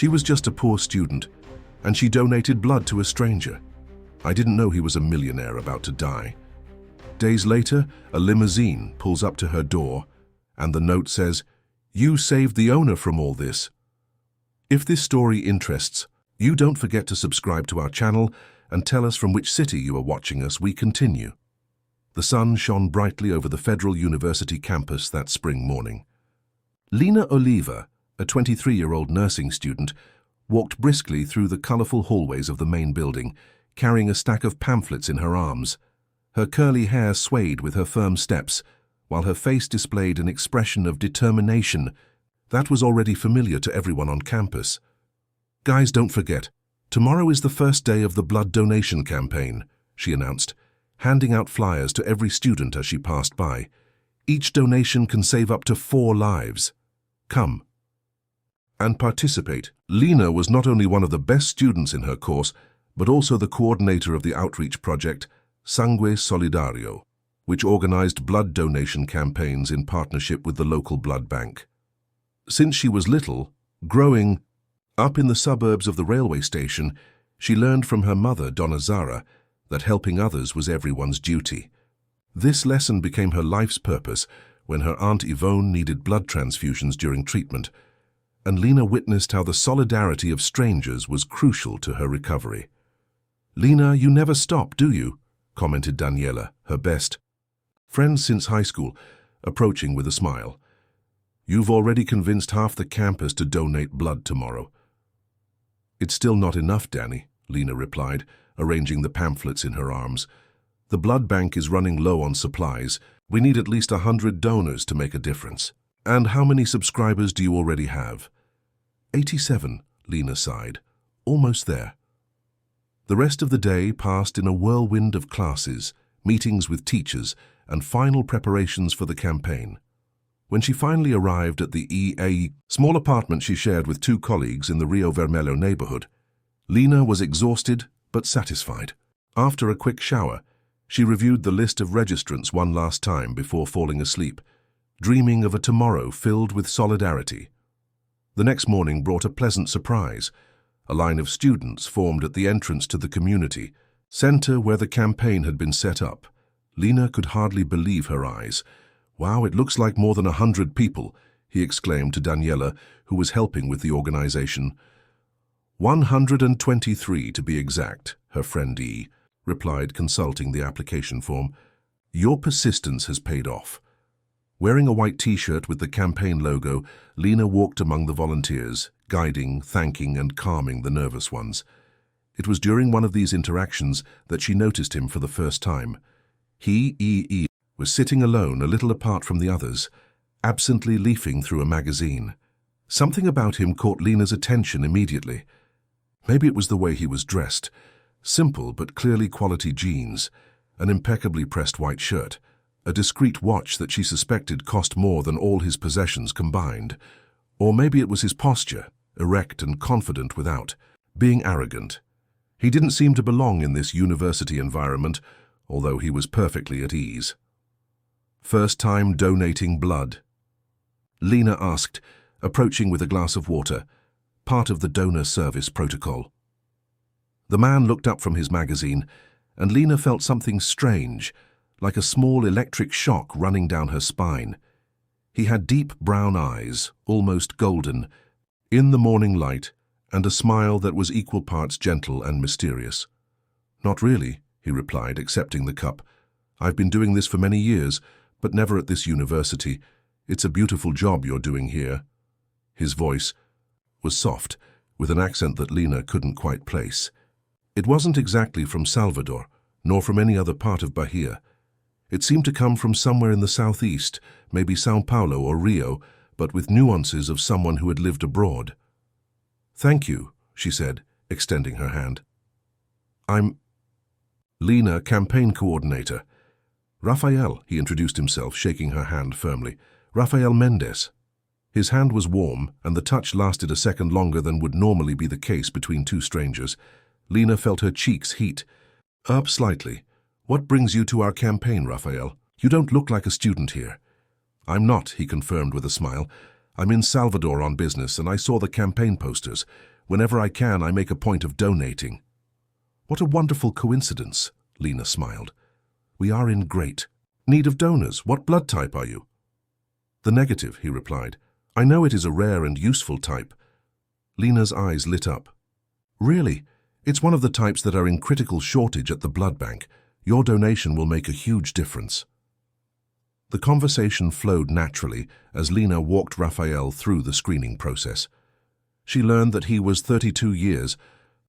She was just a poor student, and she donated blood to a stranger. I didn't know he was a millionaire about to die. Days later, a limousine pulls up to her door, and the note says, "You saved the owner from all this." If this story interests you, don't forget to subscribe to our channel and tell us from which city you are watching us. We continue. The sun shone brightly over the Federal University campus that spring morning. Lina Oliva, a 23-year-old nursing student, walked briskly through the colorful hallways of the main building, carrying a stack of pamphlets in her arms. Her curly hair swayed with her firm steps, while her face displayed an expression of determination that was already familiar to everyone on campus. "Guys, don't forget, tomorrow is the first day of the blood donation campaign," she announced, handing out flyers to every student as she passed by. "Each donation can save up to 4 lives. Come and participate." Lina was not only one of the best students in her course, but also the coordinator of the outreach project Sangue Solidario, which organized blood donation campaigns in partnership with the local blood bank. Since she was little, growing up in the suburbs of the railway station, she learned from her mother, Donna Zara, that helping others was everyone's duty. This lesson became her life's purpose when her Aunt Yvonne needed blood transfusions during treatment, and Lina witnessed how the solidarity of strangers was crucial to her recovery. "Lina, you never stop, do you?" commented Daniela, her best friend since high school, approaching with a smile. "You've already convinced half the campus to donate blood tomorrow." "It's still not enough, Danny," Lina replied, arranging the pamphlets in her arms. "The blood bank is running low on supplies. We need at least 100 donors to make a difference." "And how many subscribers do you already have?" 87, Lina sighed. "Almost there." The rest of the day passed in a whirlwind of classes, meetings with teachers, and final preparations for the campaign. When she finally arrived at the small apartment she shared with 2 colleagues in the Rio Vermelho neighborhood, Lina was exhausted but satisfied. After a quick shower, she reviewed the list of registrants one last time before falling asleep, dreaming of a tomorrow filled with solidarity. The next morning brought a pleasant surprise. A line of students formed at the entrance to the community center where the campaign had been set up. Lina could hardly believe her eyes. "Wow, it looks like more than 100 people," he exclaimed to Daniela, who was helping with the organization. 123 to be exact, her friend E replied, consulting the application form. "Your persistence has paid off." Wearing a white t-shirt with the campaign logo, Lina walked among the volunteers, guiding, thanking, and calming the nervous ones. It was during one of these interactions that she noticed him for the first time. He was sitting alone, a little apart from the others, absently leafing through a magazine. Something about him caught Lina's attention immediately. Maybe it was the way he was dressed. Simple but clearly quality jeans, an impeccably pressed white shirt, a discreet watch that she suspected cost more than all his possessions combined. Or maybe it was his posture, erect and confident without being arrogant. He didn't seem to belong in this university environment, although he was perfectly at ease. "First time donating blood?" Lina asked, approaching with a glass of water, part of the donor service protocol. The man looked up from his magazine, and Lina felt something strange, like a small electric shock running down her spine. He had deep brown eyes, almost golden, in the morning light, and a smile that was equal parts gentle and mysterious. "Not really," he replied, accepting the cup. "I've been doing this for many years, but never at this university. It's a beautiful job you're doing here." His voice was soft, with an accent that Lina couldn't quite place. It wasn't exactly from Salvador, nor from any other part of Bahia. It seemed to come from somewhere in the southeast, maybe São Paulo or Rio, but with nuances of someone who had lived abroad. "Thank you," she said, extending her hand. "I'm Lina, campaign coordinator." "Rafael," he introduced himself, shaking her hand firmly. "Rafael Mendes." His hand was warm, and the touch lasted a second longer than would normally be the case between 2 strangers. Lina felt her cheeks heat up slightly. "What brings you to our campaign, Rafael? You don't look like a student here." "I'm not," he confirmed with a smile. I'm in Salvador on business and I saw the campaign posters. Whenever I can, I make a point of donating." "What a wonderful coincidence," Lena smiled. "We are in great need of donors. What blood type are you?" "The negative," he replied. "I know it is a rare and useful type." Lena's eyes lit up. "Really? It's one of the types that are in critical shortage at the blood bank. Your donation will make a huge difference." The conversation flowed naturally as Lena walked Raphael through the screening process. She learned that he was 32 years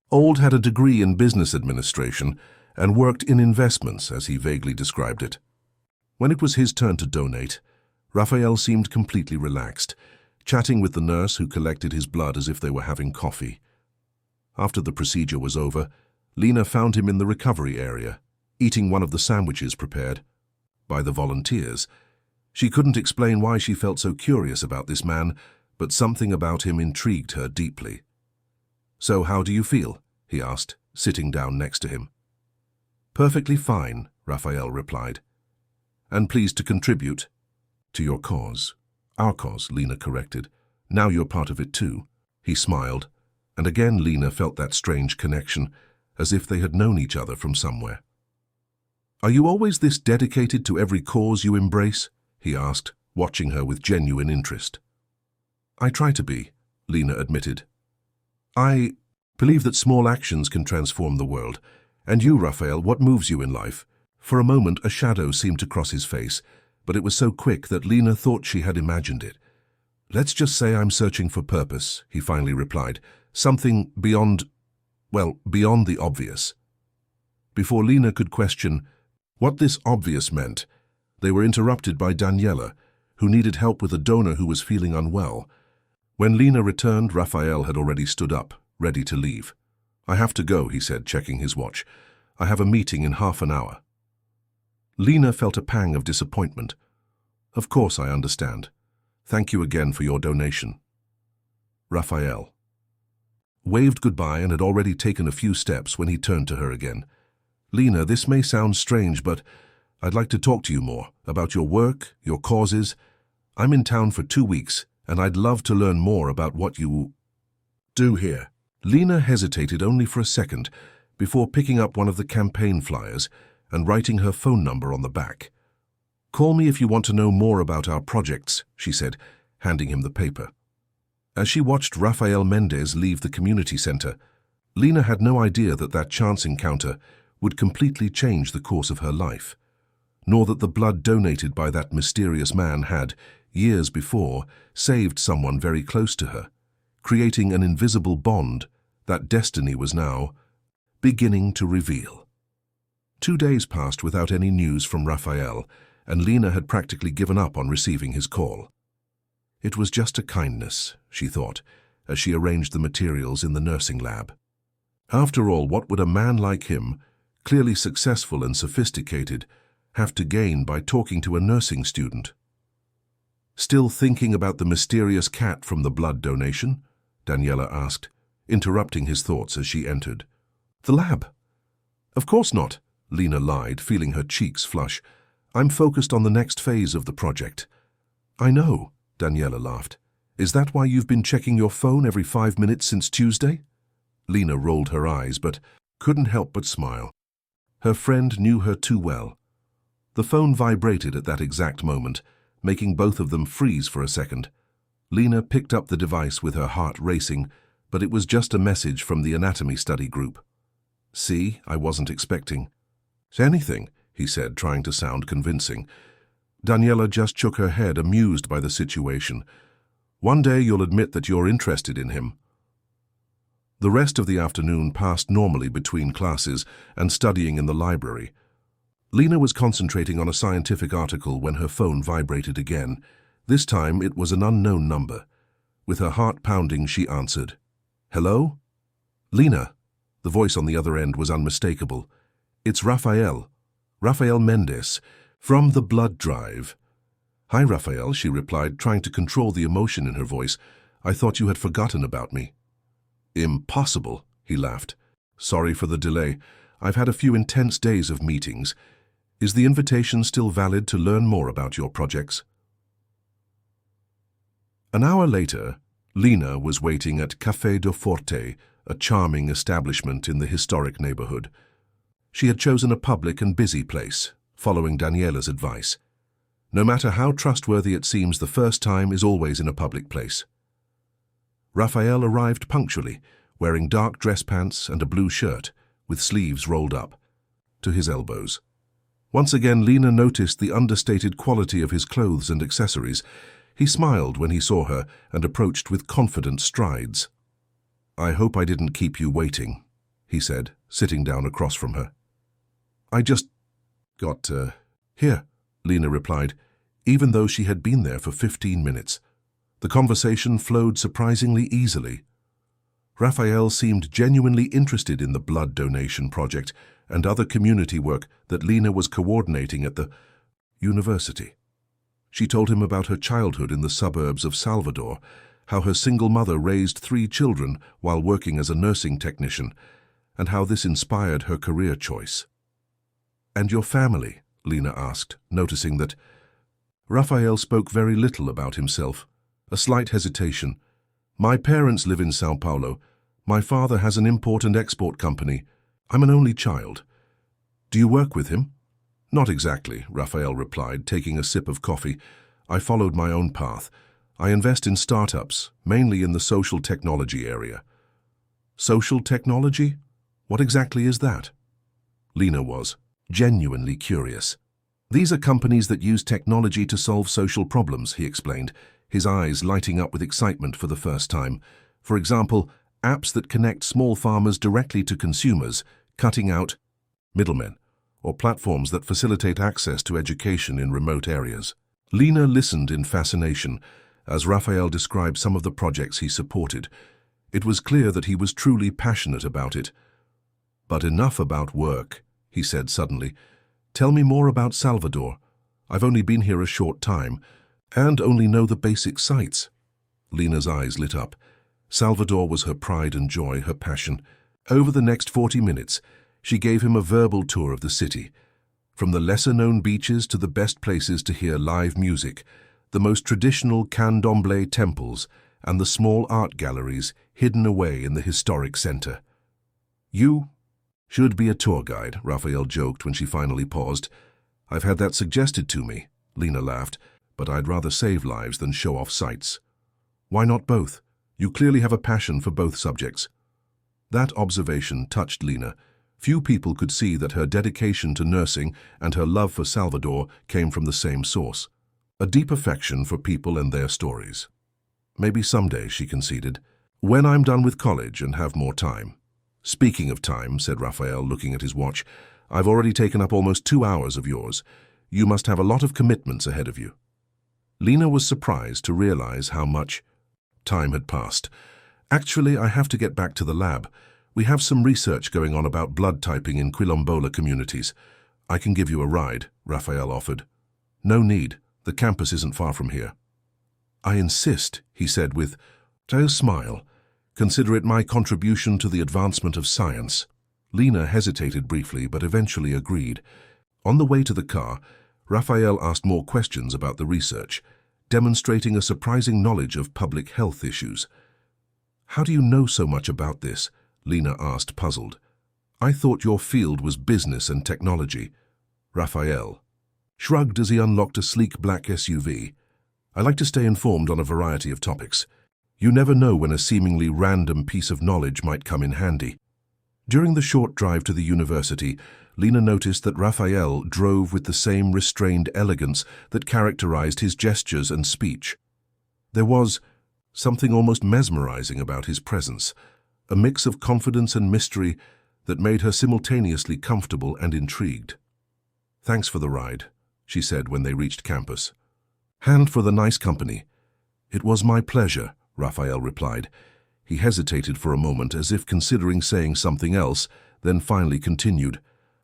old, had a degree in business administration, and worked in investments, as he vaguely described it. When it was his turn to donate, Raphael seemed completely relaxed, chatting with the nurse who collected his blood as if they were having coffee. After the procedure was over, Lena found him in the recovery area, eating one of the sandwiches prepared by the volunteers. She couldn't explain why she felt so curious about this man, but something about him intrigued her deeply. "So how do you feel?" he asked, sitting down next to him. "Perfectly fine," Raphael replied. "And pleased to contribute to your cause." "Our cause," Lena corrected. "Now you're part of it too." He smiled, and again Lena felt that strange connection, as if they had known each other from somewhere. "Are you always this dedicated to every cause you embrace?" he asked, watching her with genuine interest. "I try to be," Lena admitted. "I believe that small actions can transform the world. And you, Raphael, what moves you in life?" For a moment, a shadow seemed to cross his face, but it was so quick that Lena thought she had imagined it. "Let's just say I'm searching for purpose," he finally replied. "Something beyond the obvious." Before Lena could question what this obvious meant, they were interrupted by Daniela, who needed help with a donor who was feeling unwell. When Lena returned, Raphael had already stood up, ready to leave. "I have to go," he said, checking his watch. "I have a meeting in half an hour." Lena felt a pang of disappointment. "Of course, I understand. Thank you again for your donation." Raphael waved goodbye and had already taken a few steps when he turned to her again. "Lena, this may sound strange, but I'd like to talk to you more about your work, your causes. I'm in town for 2 weeks, and I'd love to learn more about what you do here." Lena hesitated only for a second before picking up one of the campaign flyers and writing her phone number on the back. "Call me if you want to know more about our projects," she said, handing him the paper. As she watched Rafael Mendez leave the community center, Lena had no idea that that chance encounter would completely change the course of her life, nor that the blood donated by that mysterious man had, years before, saved someone very close to her, creating an invisible bond that destiny was now beginning to reveal. 2 days passed without any news from Raphael, and Lena had practically given up on receiving his call. It was just a kindness, she thought, as she arranged the materials in the nursing lab. After all, what would a man like him, clearly successful and sophisticated, have to gain by talking to a nursing student? "Still thinking about the mysterious cat from the blood donation?" Daniela asked, interrupting his thoughts as she entered. "The lab?" "Of course not," Lena lied, feeling her cheeks flush. "I'm focused on the next phase of the project." "I know," Daniela laughed. "Is that why you've been checking your phone every 5 minutes since Tuesday?" Lena rolled her eyes, but couldn't help but smile. Her friend knew her too well. The phone vibrated at that exact moment, making both of them freeze for a second. Lena picked up the device with her heart racing, but it was just a message from the anatomy study group. "See, I wasn't expecting anything," he said, trying to sound convincing. Daniela just shook her head, amused by the situation. "One day you'll admit that you're interested in him." The rest of the afternoon passed normally between classes and studying in the library. Lena was concentrating on a scientific article when her phone vibrated again. This time it was an unknown number. With her heart pounding, she answered. "Hello?" "Lena." The voice on the other end was unmistakable. "It's Raphael Mendez, from the blood drive." "Hi, Raphael," she replied, trying to control the emotion in her voice. "I thought you had forgotten about me." "Impossible," he laughed. "Sorry for the delay. I've had a few intense days of meetings. Is the invitation still valid to learn more about your projects?" An hour later, Lena was waiting at Café do Forte, a charming establishment in the historic neighborhood. She had chosen a public and busy place, following Daniela's advice. No matter how trustworthy it seems, the first time is always in a public place. Raphael arrived punctually, wearing dark dress pants and a blue shirt, with sleeves rolled up to his elbows. Once again, Lena noticed the understated quality of his clothes and accessories. He smiled when he saw her and approached with confident strides. "I hope I didn't keep you waiting," he said, sitting down across from her. "I just got here," Lena replied, even though she had been there for 15 minutes. The conversation flowed surprisingly easily. Raphael seemed genuinely interested in the blood donation project and other community work that Lena was coordinating at the university. She told him about her childhood in the suburbs of Salvador, how her single mother raised 3 children while working as a nursing technician, and how this inspired her career choice. "And your family?" Lena asked, noticing that Raphael spoke very little about himself. A slight hesitation. "My parents live in São Paulo. My father has an import and export company. I'm an only child." "Do you work with him?" "Not exactly," Raphael replied, taking a sip of coffee. "I followed my own path. I invest in startups, mainly in the social technology area." "Social technology? What exactly is that?" Lena was genuinely curious. "These are companies that use technology to solve social problems," he explained, his eyes lighting up with excitement for the first time. "For example, apps that connect small farmers directly to consumers, cutting out middlemen, or platforms that facilitate access to education in remote areas." Lena listened in fascination as Raphael described some of the projects he supported. It was clear that he was truly passionate about it. "But enough about work," he said suddenly. "Tell me more about Salvador. I've only been here a short time, and only know the basic sights." Lena's eyes lit up. Salvador was her pride and joy, her passion. Over the next 40 minutes, she gave him a verbal tour of the city. From the lesser-known beaches to the best places to hear live music, the most traditional candomblé temples, and the small art galleries hidden away in the historic center. "You should be a tour guide," Raphael joked when she finally paused. "I've had that suggested to me," Lena laughed, "but I'd rather save lives than show off sights." "Why not both? You clearly have a passion for both subjects." That observation touched Lena. Few people could see that her dedication to nursing and her love for Salvador came from the same source. A deep affection for people and their stories. "Maybe someday," she conceded, "when I'm done with college and have more time." "Speaking of time," said Raphael, looking at his watch, "I've already taken up almost 2 hours of yours. You must have a lot of commitments ahead of you." Lena was surprised to realize how much time had passed. "Actually, I have to get back to the lab. We have some research going on about blood typing in Quilombola communities. I can give you a ride," Raphael offered. "No need. The campus isn't far from here." "I insist," he said with a smile. "Consider it my contribution to the advancement of science." Lena hesitated briefly, but eventually agreed. On the way to the car, Raphael asked more questions about the research, demonstrating a surprising knowledge of public health issues. "How do you know so much about this?" Lena asked, puzzled. "I thought your field was business and technology." Raphael shrugged as he unlocked a sleek black SUV. "I like to stay informed on a variety of topics. You never know when a seemingly random piece of knowledge might come in handy." During the short drive to the university, Lena noticed that Raphael drove with the same restrained elegance that characterized his gestures and speech. There was something almost mesmerizing about his presence, a mix of confidence and mystery that made her simultaneously comfortable and intrigued. "Thanks for the ride," she said when they reached campus. "And for the nice company." "It was my pleasure," Raphael replied. He hesitated for a moment as if considering saying something else, then finally continued.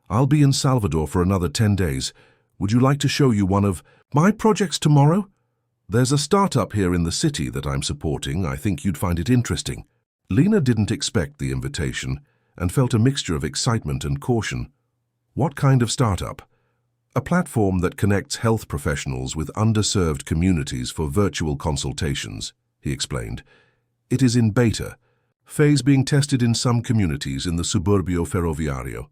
"I'll be in Salvador for another 10 days. Would you like to show you one of my projects tomorrow? There's a startup here in the city that I'm supporting. I think you'd find it interesting." Lena didn't expect the invitation and felt a mixture of excitement and caution. "What kind of startup?" A platform that connects health professionals with underserved communities for virtual consultations, he explained. It is in beta, phase being tested in some communities in the Suburbio Ferroviario.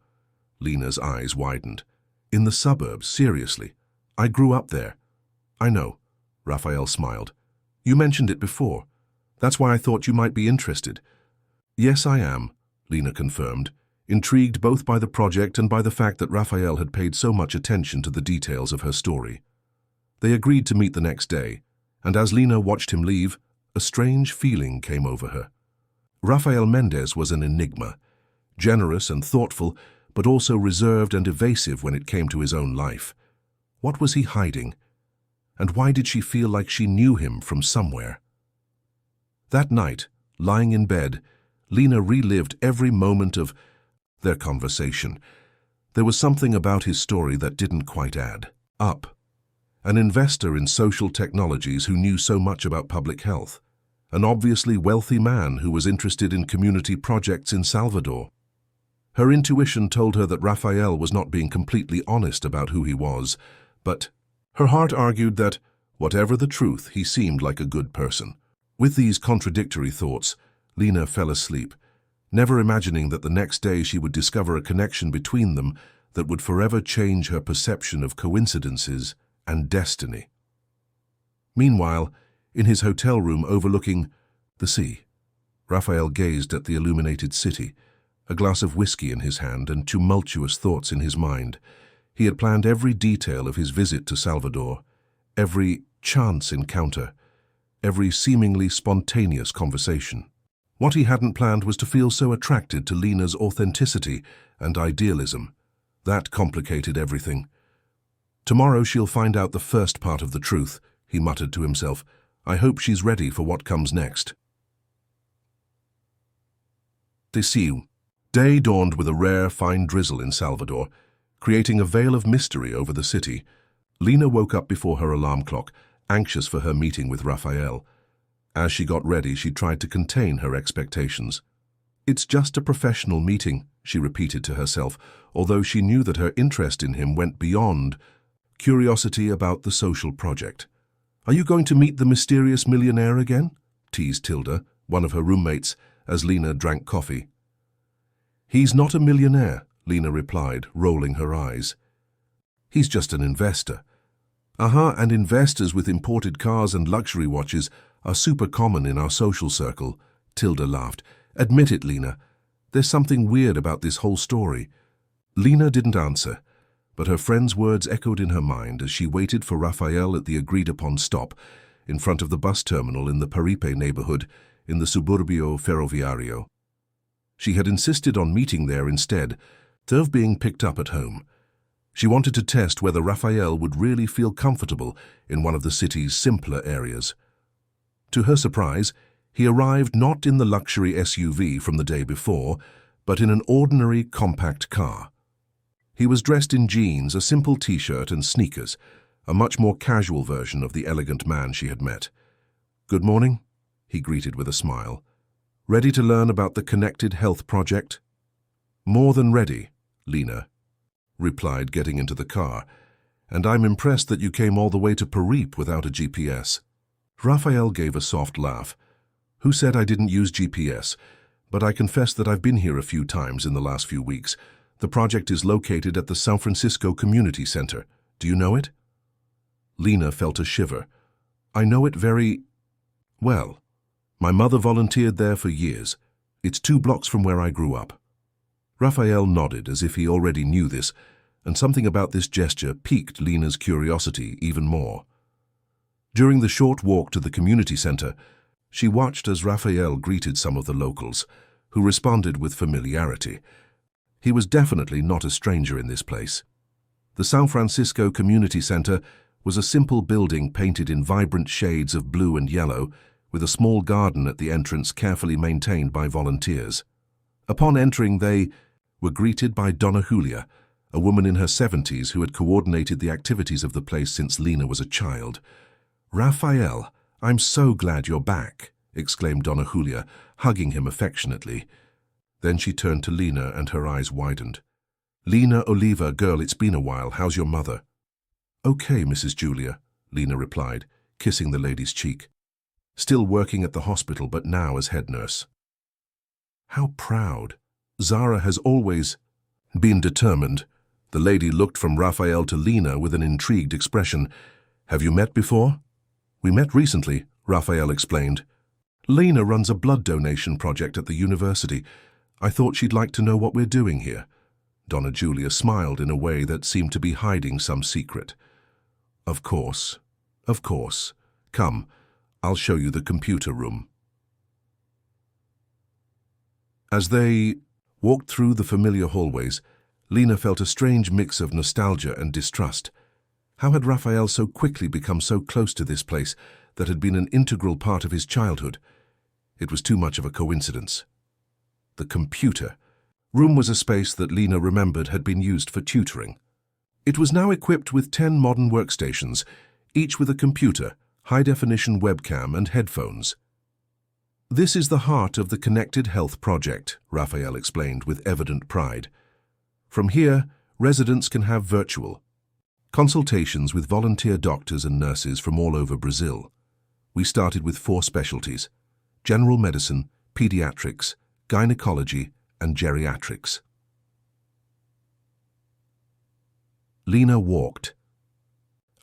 Lena's eyes widened. In the suburbs, seriously? I grew up there. I know, Raphael smiled. You mentioned it before. That's why I thought you might be interested. Yes, I am, Lena confirmed, intrigued both by the project and by the fact that Raphael had paid so much attention to the details of her story. They agreed to meet the next day, and as Lena watched him leave, a strange feeling came over her. Rafael Mendez was an enigma, generous and thoughtful, but also reserved and evasive when it came to his own life. What was he hiding? And why did she feel like she knew him from somewhere? That night, lying in bed, Lena relived every moment of their conversation. There was something about his story that didn't quite add up. An investor in social technologies who knew so much about public health. An obviously wealthy man who was interested in community projects in Salvador. Her intuition told her that Raphael was not being completely honest about who he was, but her heart argued that, whatever the truth, he seemed like a good person. With these contradictory thoughts, Lena fell asleep, never imagining that the next day she would discover a connection between them that would forever change her perception of coincidences and destiny. Meanwhile, in his hotel room overlooking the sea, Raphael gazed at the illuminated city, a glass of whiskey in his hand and tumultuous thoughts in his mind. He had planned every detail of his visit to Salvador, every chance encounter, every seemingly spontaneous conversation. What he hadn't planned was to feel so attracted to Lena's authenticity and idealism. That complicated everything. Tomorrow she'll find out the first part of the truth, he muttered to himself. I hope she's ready for what comes next. Day dawned with a rare, fine drizzle in Salvador, creating a veil of mystery over the city. Lena woke up before her alarm clock, anxious for her meeting with Raphael. As she got ready, she tried to contain her expectations. It's just a professional meeting, she repeated to herself, although she knew that her interest in him went beyond curiosity about the social project. Are you going to meet the mysterious millionaire again? Teased Tilda, one of her roommates, as Lena drank coffee. He's not a millionaire, Lena replied, rolling her eyes. He's just an investor. And investors with imported cars and luxury watches are super common in our social circle, Tilda laughed. Admit it, Lena. There's something weird about this whole story. Lena didn't answer, but her friend's words echoed in her mind as she waited for Raphael at the agreed-upon stop in front of the bus terminal in the Paripe neighborhood in the Suburbio Ferroviario. She had insisted on meeting there instead of being picked up at home. She wanted to test whether Raphael would really feel comfortable in one of the city's simpler areas. To her surprise, he arrived not in the luxury SUV from the day before, but in an ordinary compact car. He was dressed in jeans, a simple t-shirt and sneakers, a much more casual version of the elegant man she had met. "Good morning," he greeted with a smile. "Ready to learn about the Connected Health Project?" "More than ready," Lena replied, getting into the car. "And I'm impressed that you came all the way to Paripe without a GPS." Raphael gave a soft laugh. "Who said I didn't use GPS? But I confess that I've been here a few times in the last few weeks. The project is located at the San Francisco Community Center. Do you know it?" Lena felt a shiver. "I know it very well. My mother volunteered there for years. It's 2 blocks from where I grew up." Raphael nodded as if he already knew this, and something about this gesture piqued Lena's curiosity even more. During the short walk to the community center, she watched as Raphael greeted some of the locals, who responded with familiarity. He was definitely not a stranger in this place. The San Francisco Community Center was a simple building painted in vibrant shades of blue and yellow, with a small garden at the entrance carefully maintained by volunteers. Upon entering, they were greeted by Donna Julia, a woman in her 70s who had coordinated the activities of the place since Lena was a child. "Raphael, I'm so glad you're back," exclaimed Donna Julia, hugging him affectionately. Then she turned to Lena and her eyes widened. "Lena Oliva, girl, it's been a while. How's your mother?" Okay, Mrs. Julia, Lena replied, kissing the lady's cheek. Still working at the hospital, but now as head nurse. How proud. Zara has always been determined. The lady looked from Raphael to Lena with an intrigued expression. Have you met before? We met recently, Raphael explained. Lena runs a blood donation project at the university. I thought she'd like to know what we're doing here. Donna Julia smiled in a way that seemed to be hiding some secret. Of course. Of course. Come, I'll show you the computer room. As they walked through the familiar hallways, Lena felt a strange mix of nostalgia and distrust. How had Raphael so quickly become so close to this place that had been an integral part of his childhood? It was too much of a coincidence. The computer room was a space that Lena remembered had been used for tutoring. It was now equipped with 10 modern workstations, each with a computer, high-definition webcam and headphones. This is the heart of the Connected Health Project, Raphael explained with evident pride. From here, residents can have virtual consultations with volunteer doctors and nurses from all over Brazil. We started with 4 specialties: general medicine, pediatrics, gynecology, and geriatrics. Lena walked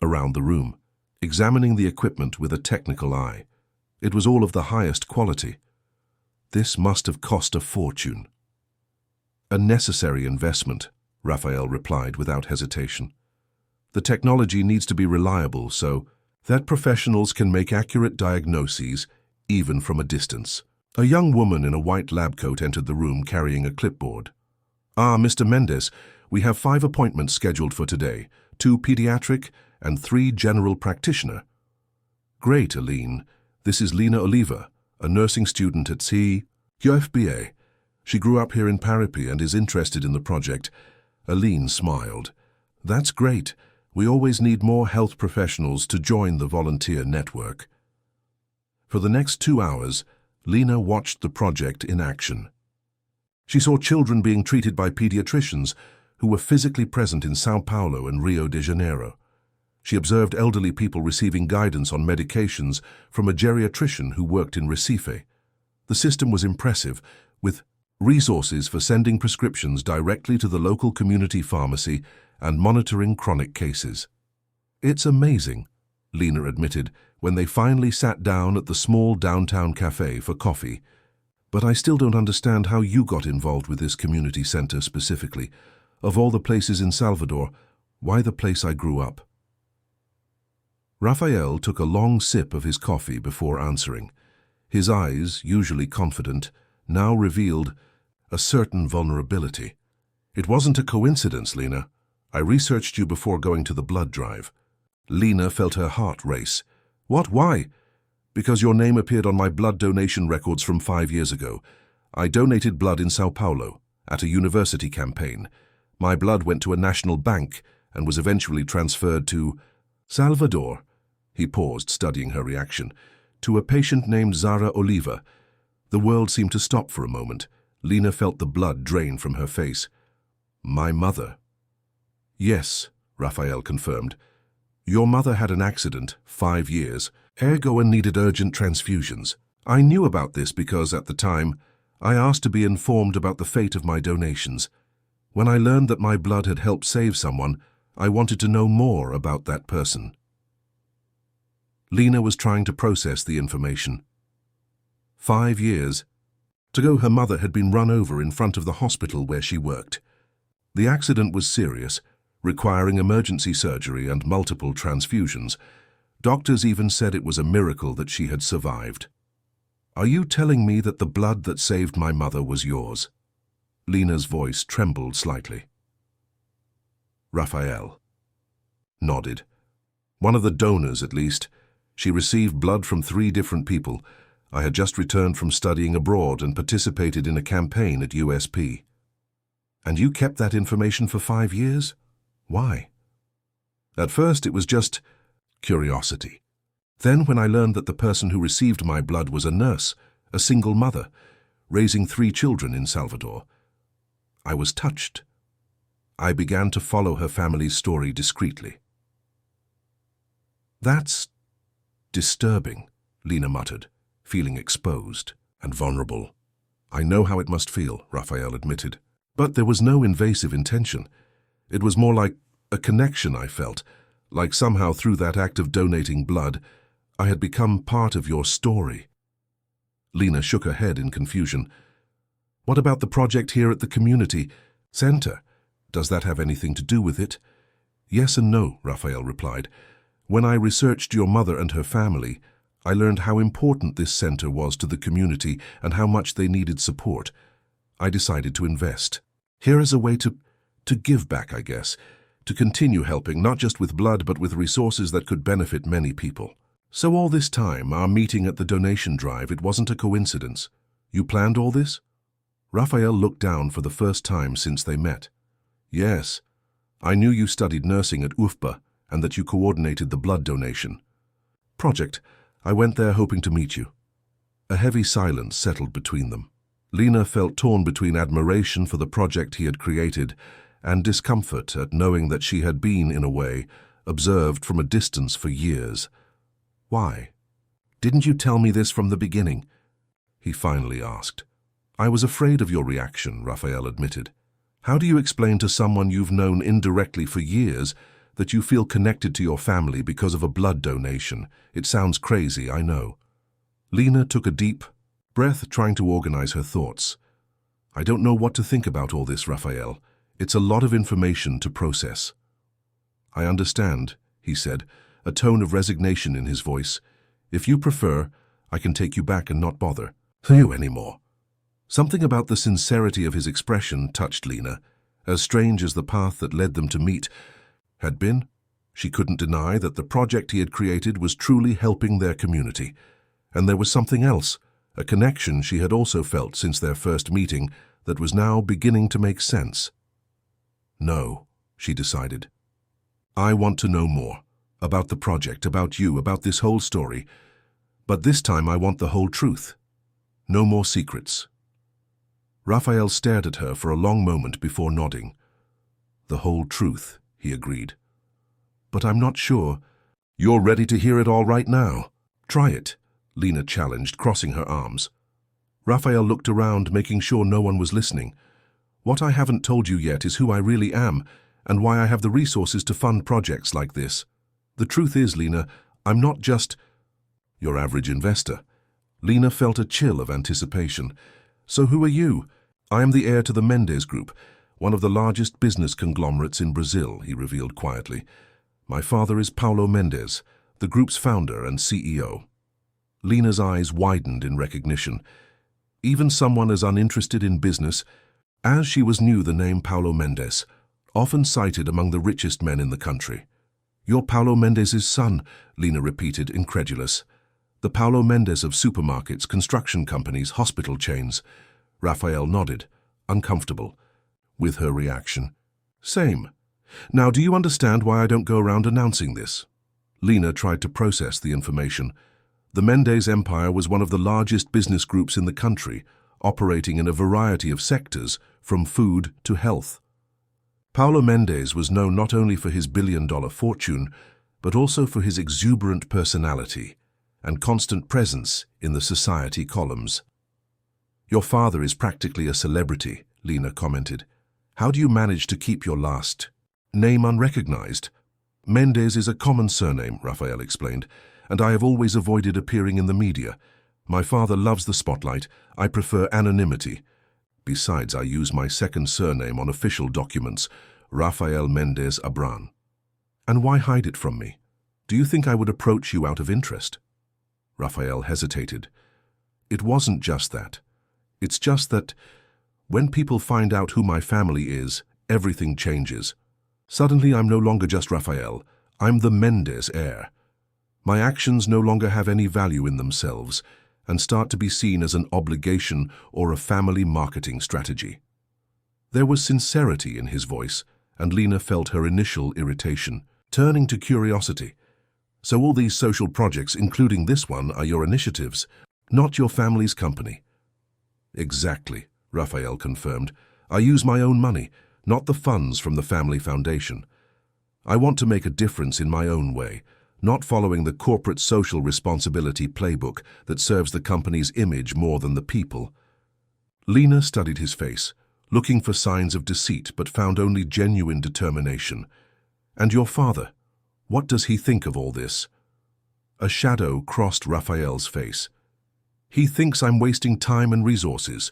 around the room, examining the equipment with a technical eye. It was all of the highest quality. This must have cost a fortune. A necessary investment, Raphael replied without hesitation. The technology needs to be reliable so that professionals can make accurate diagnoses even from a distance. A young woman in a white lab coat entered the room carrying a clipboard. Ah, Mr. Mendes, we have 5 appointments scheduled for today, 2 pediatric and 3 general practitioner. Great, Aline. This is Lena Oliva, a nursing student at UFBA. She grew up here in Parapi and is interested in the project. Aline smiled. That's great. We always need more health professionals to join the volunteer network. For the next 2 hours, Lena watched the project in action. She saw children being treated by pediatricians who were physically present in São Paulo and Rio de Janeiro. She observed elderly people receiving guidance on medications from a geriatrician who worked in Recife. The system was impressive, with resources for sending prescriptions directly to the local community pharmacy and monitoring chronic cases. It's amazing, Lena admitted when they finally sat down at the small downtown cafe for coffee. But I still don't understand how you got involved with this community center specifically. Of all the places in Salvador, why the place I grew up? Raphael took a long sip of his coffee before answering. His eyes, usually confident, now revealed a certain vulnerability. It wasn't a coincidence, Lena. I researched you before going to the blood drive. Lena felt her heart race. What? Why? Because your name appeared on my blood donation records from 5 years ago. I donated blood in São Paulo, at a university campaign. My blood went to a national bank and was eventually transferred to Salvador. He paused, studying her reaction. To a patient named Zara Oliva. The world seemed to stop for a moment. Lena felt the blood drain from her face. My mother. Yes, Raphael confirmed. Your mother had an accident, 5 years, ergo and needed urgent transfusions. I knew about this because, at the time, I asked to be informed about the fate of my donations. When I learned that my blood had helped save someone, I wanted to know more about that person. Lena was trying to process the information. 5 years ago, her mother had been run over in front of the hospital where she worked. The accident was serious, requiring emergency surgery and multiple transfusions. Doctors even said it was a miracle that she had survived. Are you telling me that the blood that saved my mother was yours? Lena's voice trembled slightly. Raphael nodded. One of the donors, at least. She received blood from 3 different people. I had just returned from studying abroad and participated in a campaign at USP. And you kept that information for 5 years? Why? At first it was just curiosity. Then when I learned that the person who received my blood was a nurse, a single mother, raising 3 children in Salvador, I was touched. I began to follow her family's story discreetly. That's disturbing, Lena muttered, feeling exposed and vulnerable. I know how it must feel, Raphael admitted. But there was no invasive intention. It was more like a connection I felt, like somehow through that act of donating blood, I had become part of your story. Lena shook her head in confusion. What about the project here at the community center? Does that have anything to do with it? Yes and no, Raphael replied. When I researched your mother and her family, I learned how important this center was to the community and how much they needed support. I decided to invest. Here is a way to give back, I guess, to continue helping, not just with blood, but with resources that could benefit many people. So all this time, our meeting at the donation drive, it wasn't a coincidence. You planned all this? Raphael looked down for the first time since they met. Yes, I knew you studied nursing at UFBA and that you coordinated the blood donation project. I went there hoping to meet you. A heavy silence settled between them. Lena felt torn between admiration for the project he had created and discomfort at knowing that she had been, in a way, observed from a distance for years. Why? Didn't you tell me this from the beginning? He finally asked. I was afraid of your reaction, Raphael admitted. How do you explain to someone you've known indirectly for years that you feel connected to your family because of a blood donation? It sounds crazy, I know. Lena took a deep breath, trying to organize her thoughts. I don't know what to think about all this, Raphael. It's a lot of information to process. I understand, he said, a tone of resignation in his voice. If you prefer, I can take you back and not bother you anymore. Something about the sincerity of his expression touched Lena, as strange as the path that led them to meet had been. She couldn't deny that the project he had created was truly helping their community. And there was something else, a connection she had also felt since their first meeting that was now beginning to make sense. No, she decided. I want to know more about the project, about you, about this whole story. But this time I want the whole truth. No more secrets. Raphael stared at her for a long moment before nodding. The whole truth, he agreed. But I'm not sure. You're ready to hear it all right now. Try it, Lena challenged, crossing her arms. Raphael looked around, making sure no one was listening. What I haven't told you yet is who I really am and why I have the resources to fund projects like this. The truth is, Lena, I'm not just your average investor. Lena felt a chill of anticipation. So who are you? I am the heir to the Mendes Group, one of the largest business conglomerates in Brazil, he revealed quietly. My father is Paulo Mendes, the group's founder and CEO. Lena's eyes widened in recognition. Even someone as uninterested in business as she knew the name Paulo Mendes, often cited among the richest men in the country. You're Paulo Mendes' son, Lena repeated, incredulous. The Paulo Mendes of supermarkets, construction companies, hospital chains. Raphael nodded, uncomfortable with her reaction. Same. Now, do you understand why I don't go around announcing this? Lena tried to process the information. The Mendes empire was one of the largest business groups in the country, operating in a variety of sectors, from food to health. Paulo Mendes was known not only for his billion-dollar fortune, but also for his exuberant personality and constant presence in the society columns. Your father is practically a celebrity, Lena commented. How do you manage to keep your last name unrecognized? Mendes is a common surname, Raphael explained, and I have always avoided appearing in the media. My father loves the spotlight. I prefer anonymity. Besides, I use my second surname on official documents, Rafael Mendes Abran. And why hide it from me? Do you think I would approach you out of interest? Raphael hesitated. It wasn't just that. It's just that when people find out who my family is, everything changes. Suddenly I'm no longer just Raphael. I'm the Mendes heir. My actions no longer have any value in themselves and start to be seen as an obligation or a family marketing strategy. There was sincerity in his voice, and Lena felt her initial irritation, turning to curiosity. So all these social projects, including this one, are your initiatives, not your family's company? Exactly, Raphael confirmed. I use my own money, not the funds from the family foundation. I want to make a difference in my own way, not following the corporate social responsibility playbook that serves the company's image more than the people. Lena studied his face, looking for signs of deceit, but found only genuine determination. And your father, what does he think of all this? A shadow crossed Raphael's face. He thinks I'm wasting time and resources.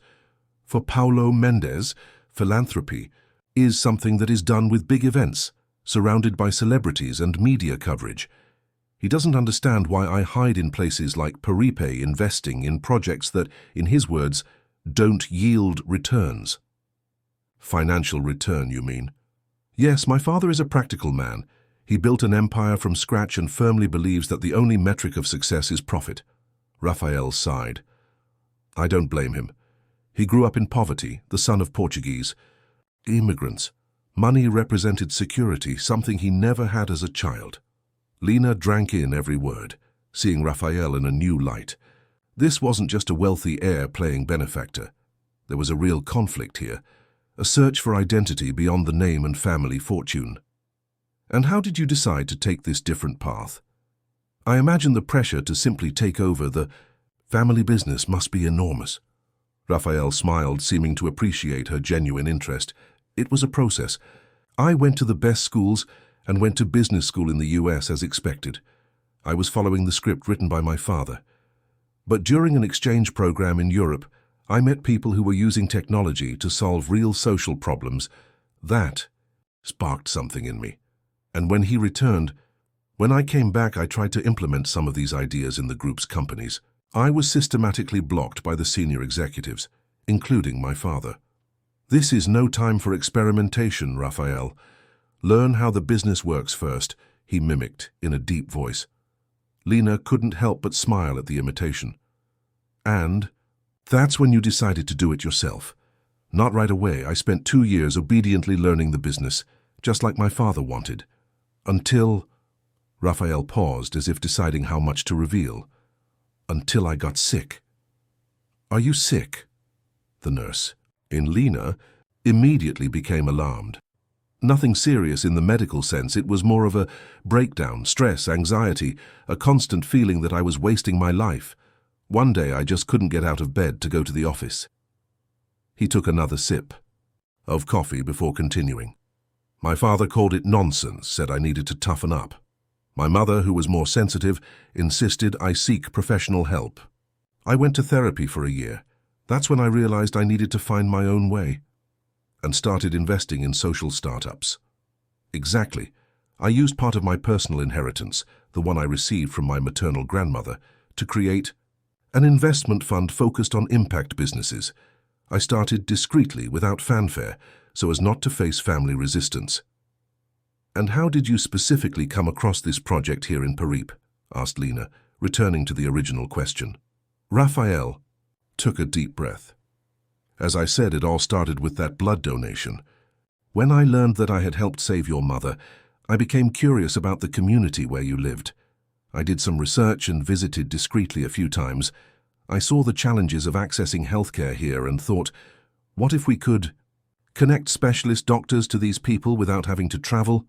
For Paulo Mendes, philanthropy is something that is done with big events, surrounded by celebrities and media coverage. He doesn't understand why I hide in places like Peripe, investing in projects that, in his words, don't yield returns. Financial return, you mean? Yes, my father is a practical man. He built an empire from scratch and firmly believes that the only metric of success is profit. Raphael sighed. I don't blame him. He grew up in poverty, the son of Portuguese immigrants. Money represented security, something he never had as a child. Lena drank in every word, seeing Raphael in a new light. This wasn't just a wealthy heir playing benefactor. There was a real conflict here, a search for identity beyond the name and family fortune. And how did you decide to take this different path? I imagine the pressure to simply take over the family business must be enormous. Raphael smiled, seeming to appreciate her genuine interest. It was a process. I went to the best schools and went to business school in the US as expected. I was following the script written by my father. But during an exchange program in Europe, I met people who were using technology to solve real social problems. That sparked something in me. And when he returned, when I came back, I tried to implement some of these ideas in the group's companies. I was systematically blocked by the senior executives, including my father. This is no time for experimentation, Raphael. Learn how the business works first, he mimicked in a deep voice. Lena couldn't help but smile at the imitation. And that's when you decided to do it yourself. Not right away. I spent 2 years obediently learning the business, just like my father wanted. Until... Raphael paused as if deciding how much to reveal. Until I got sick. Are you sick? The nurse, in Lena, immediately became alarmed. Nothing serious in the medical sense. It was more of a breakdown, stress, anxiety, a constant feeling that I was wasting my life. One day I just couldn't get out of bed to go to the office. He took another sip of coffee before continuing. My father called it nonsense, said I needed to toughen up. My mother, who was more sensitive, insisted I seek professional help. I went to therapy for a year. That's when I realized I needed to find my own way, and started investing in social startups. Exactly. I used part of my personal inheritance, the one I received from my maternal grandmother, to create an investment fund focused on impact businesses. I started discreetly, without fanfare, so as not to face family resistance. And how did you specifically come across this project here in Peripe? Asked Lena, returning to the original question. Raphael took a deep breath. As I said, it all started with that blood donation. When I learned that I had helped save your mother, I became curious about the community where you lived. I did some research and visited discreetly a few times. I saw the challenges of accessing healthcare here and thought, what if we could connect specialist doctors to these people without having to travel?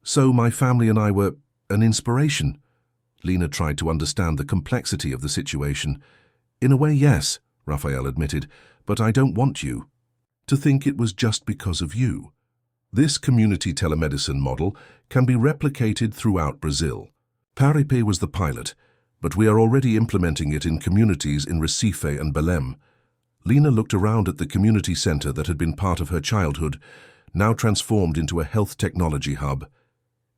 So my family and I were an inspiration. Lena tried to understand the complexity of the situation. In a way, yes, Raphael admitted, but I don't want you to think it was just because of you. This community telemedicine model can be replicated throughout Brazil. Peripe was the pilot, but we are already implementing it in communities in Recife and Belém. Lena looked around at the community center that had been part of her childhood, now transformed into a health technology hub.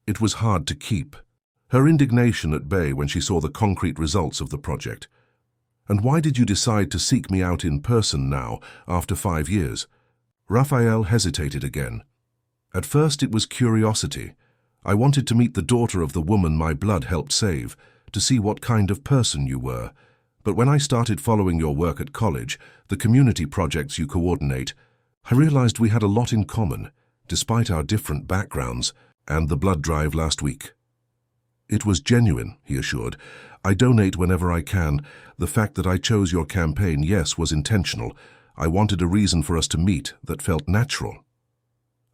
It was hard to keep her indignation at bay when she saw the concrete results of the project. And why did you decide to seek me out in person now, after 5 years? Raphael hesitated again. At first it was curiosity. I wanted to meet the daughter of the woman my blood helped save, to see what kind of person you were. But when I started following your work at college, the community projects you coordinate, I realized we had a lot in common, despite our different backgrounds, and the blood drive last week. It was genuine, he assured. I donate whenever I can. The fact that I chose your campaign, yes, was intentional. I wanted a reason for us to meet that felt natural.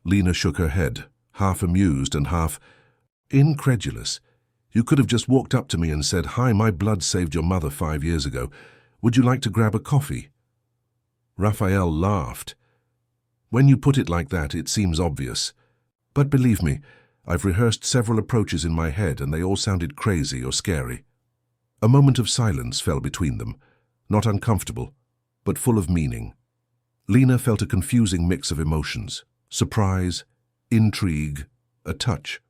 Lena shook her head, half amused and half incredulous. You could have just walked up to me and said, "Hi, my blood saved your mother 5 years ago. Would you like to grab a coffee?" Raphael laughed. When you put it like that, it seems obvious. But believe me, I've rehearsed several approaches in my head and they all sounded crazy or scary. A moment of silence fell between them, not uncomfortable, but full of meaning. Lena felt a confusing mix of emotions: surprise, intrigue, a touch.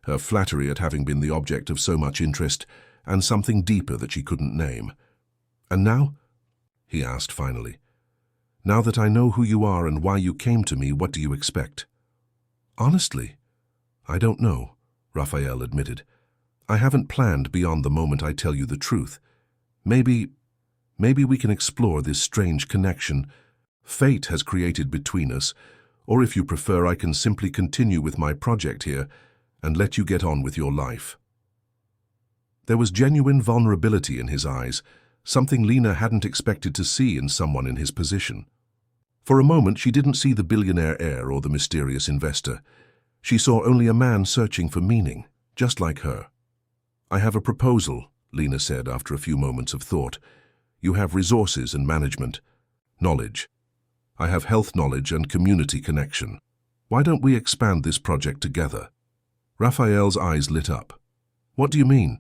Her flattery at having been the object of so much interest, and something deeper that she couldn't name. "And now?" he asked finally. "Now that I know who you are and why you came to me, what do you expect?" "Honestly, I don't know," Raphael admitted. "I haven't planned beyond the moment I tell you the truth. Maybe we can explore this strange connection fate has created between us, or if you prefer, I can simply continue with my project here and let you get on with your life." There was genuine vulnerability in his eyes, something Lena hadn't expected to see in someone in his position. For a moment, she didn't see the billionaire heir or the mysterious investor. She saw only a man searching for meaning, just like her. "I have a proposal," Lena said after a few moments of thought. "You have resources and management, knowledge. I have health knowledge and community connection. Why don't we expand this project together?" Raphael's eyes lit up. "What do you mean?"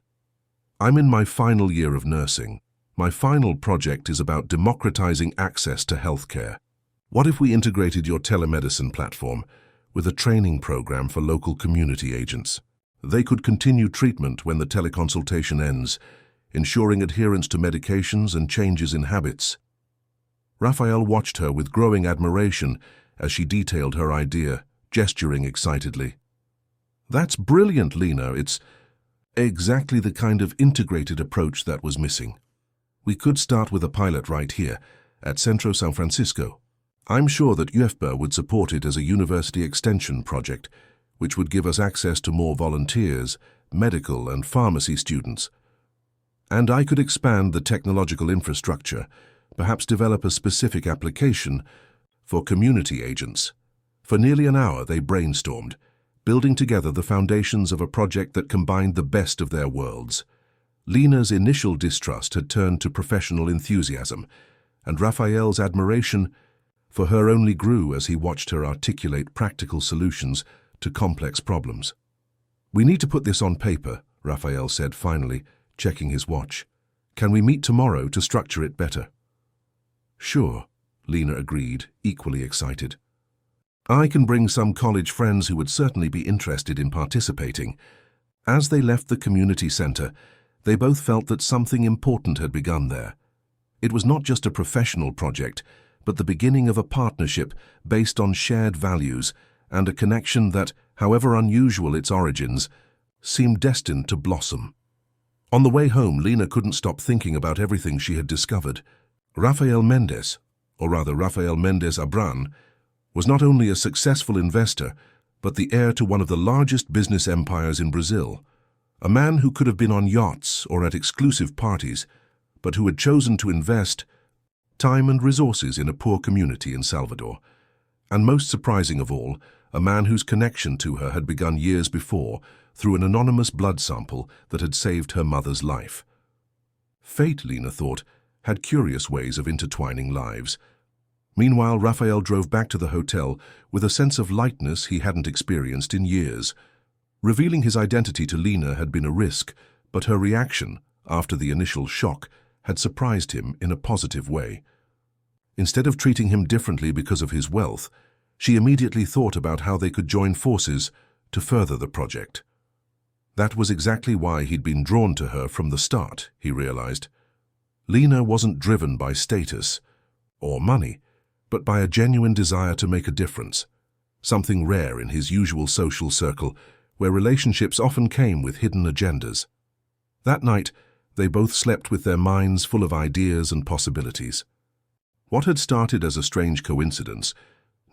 "I'm in my final year of nursing. My final project is about democratizing access to healthcare. What if we integrated your telemedicine platform with a training program for local community agents? They could continue treatment when the teleconsultation ends, ensuring adherence to medications and changes in habits." Raphael watched her with growing admiration as she detailed her idea, gesturing excitedly. "That's brilliant, Lena. It's exactly the kind of integrated approach that was missing. We could start with a pilot right here, at Centro San Francisco. I'm sure that UFBA would support it as a university extension project, which would give us access to more volunteers, medical and pharmacy students. And I could expand the technological infrastructure, perhaps develop a specific application for community agents." For nearly an hour they brainstormed, building together the foundations of a project that combined the best of their worlds. Lena's initial distrust had turned to professional enthusiasm, and Raphael's admiration for her only grew as he watched her articulate practical solutions to complex problems. "We need to put this on paper," Raphael said finally, checking his watch. "Can we meet tomorrow to structure it better?" "Sure," Lena agreed, equally excited. "I can bring some college friends who would certainly be interested in participating." As they left the community center, they both felt that something important had begun there. It was not just a professional project, but the beginning of a partnership based on shared values and a connection that, however unusual its origins, seemed destined to blossom. On the way home, Lena couldn't stop thinking about everything she had discovered. Rafael Mendes, or rather Rafael Mendes Abran, was not only a successful investor, but the heir to one of the largest business empires in Brazil. A man who could have been on yachts or at exclusive parties, but who had chosen to invest time and resources in a poor community in Salvador. And most surprising of all, a man whose connection to her had begun years before through an anonymous blood sample that had saved her mother's life. Fate, Lena thought, had curious ways of intertwining lives. Meanwhile, Raphael drove back to the hotel with a sense of lightness he hadn't experienced in years. Revealing his identity to Lena had been a risk, but her reaction, after the initial shock, had surprised him in a positive way. Instead of treating him differently because of his wealth, she immediately thought about how they could join forces to further the project. That was exactly why he'd been drawn to her from the start, he realized. Lena wasn't driven by status or money, but by a genuine desire to make a difference, something rare in his usual social circle, where relationships often came with hidden agendas. That night, they both slept with their minds full of ideas and possibilities. What had started as a strange coincidence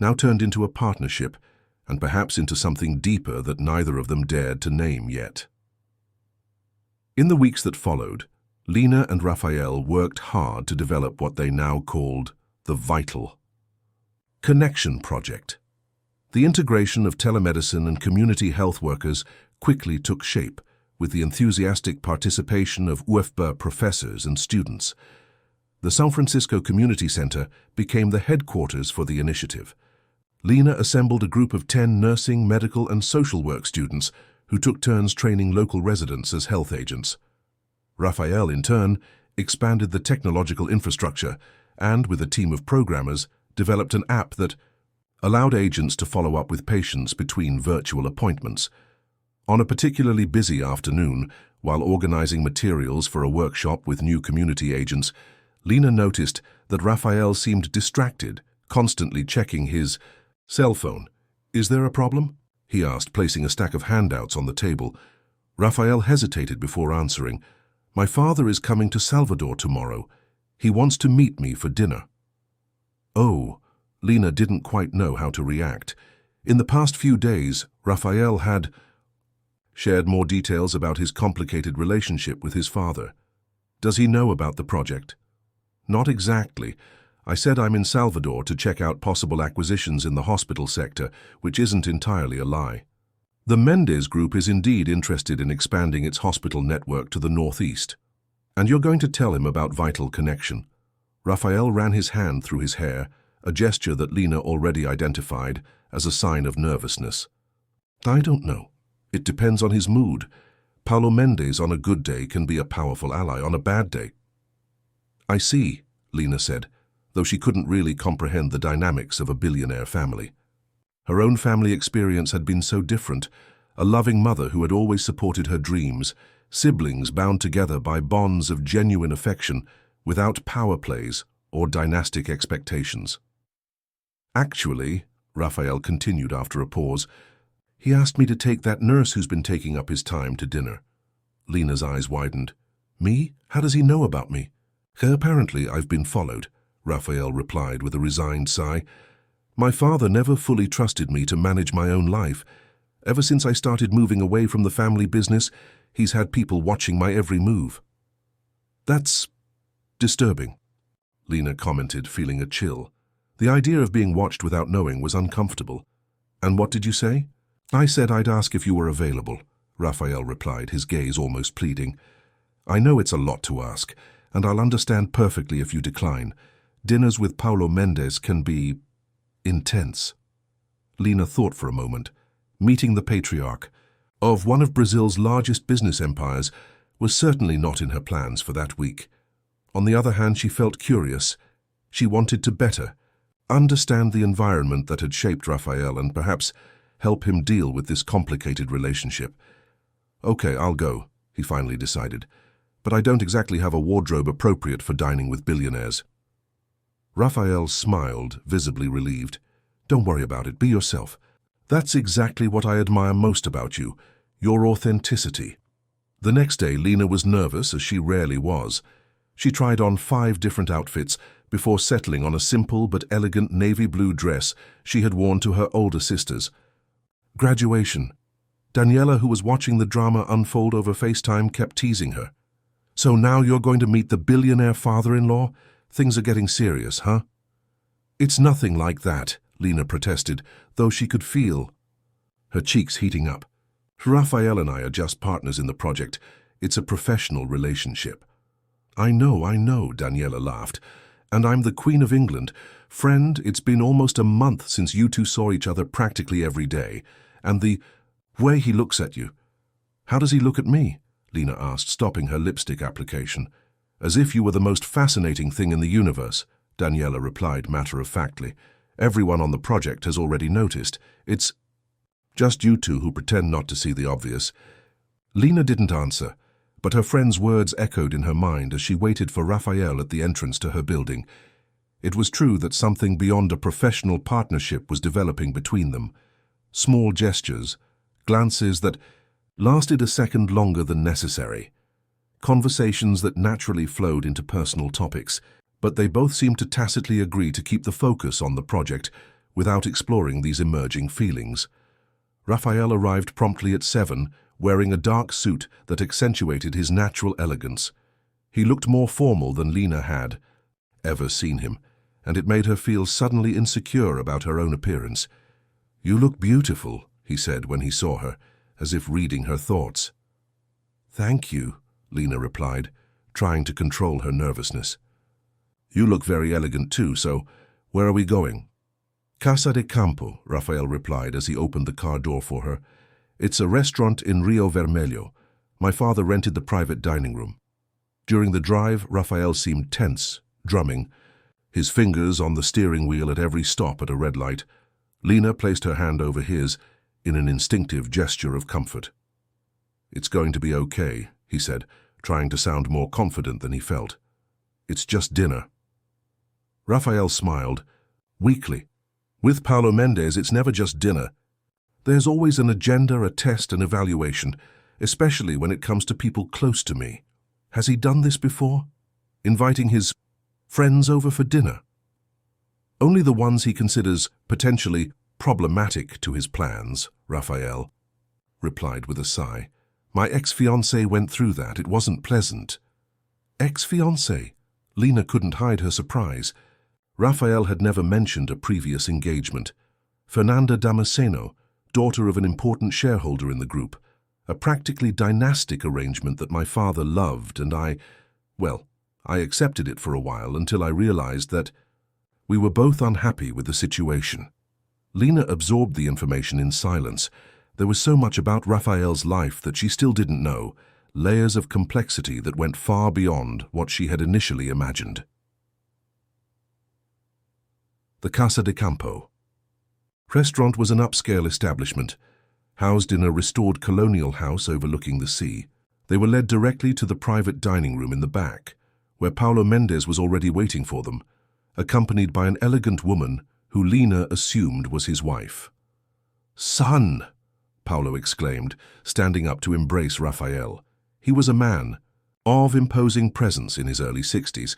now turned into a partnership, and perhaps into something deeper that neither of them dared to name yet. In the weeks that followed, Lena and Raphael worked hard to develop what they now called the Vital Connection Project. The integration of telemedicine and community health workers quickly took shape, with the enthusiastic participation of UFBA professors and students. The San Francisco Community Center became the headquarters for the initiative. Lena assembled a group of 10 nursing, medical, and social work students who took turns training local residents as health agents. Raphael, in turn, expanded the technological infrastructure and, with a team of programmers, developed an app that allowed agents to follow up with patients between virtual appointments. On a particularly busy afternoon, while organizing materials for a workshop with new community agents, Lena noticed that Raphael seemed distracted, constantly checking his cell phone. "Is there a problem?" he asked, placing a stack of handouts on the table. Raphael hesitated before answering. "My father is coming to Salvador tomorrow. He wants to meet me for dinner." Oh, Lena didn't quite know how to react. In the past few days, Raphael had shared more details about his complicated relationship with his father. "Does he know about the project?" "Not exactly. I said I'm in Salvador to check out possible acquisitions in the hospital sector, which isn't entirely a lie. The Mendez Group is indeed interested in expanding its hospital network to the northeast. And you're going to tell him about Vital Connection." Raphael ran his hand through his hair, a gesture that Lena already identified as a sign of nervousness. "I don't know. It depends on his mood. Paulo Mendez on a good day can be a powerful ally on a bad day." "I see," Lena said, though she couldn't really comprehend the dynamics of a billionaire family. Her own family experience had been so different: a loving mother who had always supported her dreams, siblings bound together by bonds of genuine affection without power plays or dynastic expectations. "Actually," Raphael continued after a pause, "he asked me to take that nurse who's been taking up his time to dinner." Lena's eyes widened. "Me? How does he know about me?" "Apparently I've been followed," Raphael replied with a resigned sigh. "My father never fully trusted me to manage my own life. Ever since I started moving away from the family business, he's had people watching my every move." "That's disturbing," Lena commented, feeling a chill. The idea of being watched without knowing was uncomfortable. "And what did you say?" "I said I'd ask if you were available," Raphael replied, his gaze almost pleading. "I know it's a lot to ask, and I'll understand perfectly if you decline. Dinners with Paulo Mendez can be intense." Lena thought for a moment. Meeting the patriarch of one of Brazil's largest business empires was certainly not in her plans for that week. On the other hand, she felt curious. She wanted to better understand the environment that had shaped Raphael and perhaps help him deal with this complicated relationship. "Okay, I'll go," he finally decided. "But I don't exactly have a wardrobe appropriate for dining with billionaires." Raphael smiled, visibly relieved. "Don't worry about it. Be yourself. That's exactly what I admire most about you, your authenticity." The next day, Lena was nervous, as she rarely was. She tried on 5 different outfits before settling on a simple but elegant navy blue dress she had worn to her older sister's graduation. Daniela, who was watching the drama unfold over FaceTime, kept teasing her. "So now you're going to meet the billionaire father-in-law? Things are getting serious, huh?" "It's nothing like that," Lena protested, though she could feel her cheeks heating up. "Raphael and I are just partners in the project. It's a professional relationship." I know, Daniela laughed. "And I'm the Queen of England. Friend, it's been almost a month since you two saw each other practically every day. And the way he looks at you." "How does he look at me?" Lena asked, stopping her lipstick application. "As if you were the most fascinating thing in the universe," Daniela replied matter-of-factly. "Everyone on the project has already noticed. It's just you two who pretend not to see the obvious." Lena didn't answer, but her friend's words echoed in her mind as she waited for Raphael at the entrance to her building. It was true that something beyond a professional partnership was developing between them. Small gestures, glances that lasted a second longer than necessary. Conversations that naturally flowed into personal topics, but they both seemed to tacitly agree to keep the focus on the project without exploring these emerging feelings. Raphael arrived promptly at 7, wearing a dark suit that accentuated his natural elegance. He looked more formal than Lena had ever seen him, and it made her feel suddenly insecure about her own appearance. "You look beautiful," he said when he saw her, as if reading her thoughts. Thank you, Lena replied, trying to control her nervousness. You look very elegant too, so where are we going? Casa de Campo, Rafael replied as he opened the car door for her. It's a restaurant in Rio Vermelho. My father rented the private dining room. During the drive, Rafael seemed tense, drumming, his fingers on the steering wheel at every stop at a red light. Lena placed her hand over his in an instinctive gesture of comfort. It's going to be okay, he said, trying to sound more confident than he felt. It's just dinner. Rafael smiled, weakly. With Paulo Mendes, it's never just dinner. There's always an agenda, a test, an evaluation, especially when it comes to people close to me. Has he done this before? Inviting his friends over for dinner? Only the ones he considers potentially problematic to his plans, Rafael replied with a sigh. My ex-fiancé went through that. It wasn't pleasant. Ex-fiancé? Lena couldn't hide her surprise. Rafael had never mentioned a previous engagement. Fernanda Damasceno, daughter of an important shareholder in the group, a practically dynastic arrangement that my father loved, and I accepted it for a while until I realized that we were both unhappy with the situation. Lena absorbed the information in silence. There was so much about Rafael's life that she still didn't know, layers of complexity that went far beyond what she had initially imagined. The Casa de Campo restaurant was an upscale establishment, housed in a restored colonial house overlooking the sea. They were led directly to the private dining room in the back, where Paulo Mendes was already waiting for them, accompanied by an elegant woman who Lena assumed was his wife. Son! Paulo exclaimed, standing up to embrace Rafael. He was a man of imposing presence in his early 60s,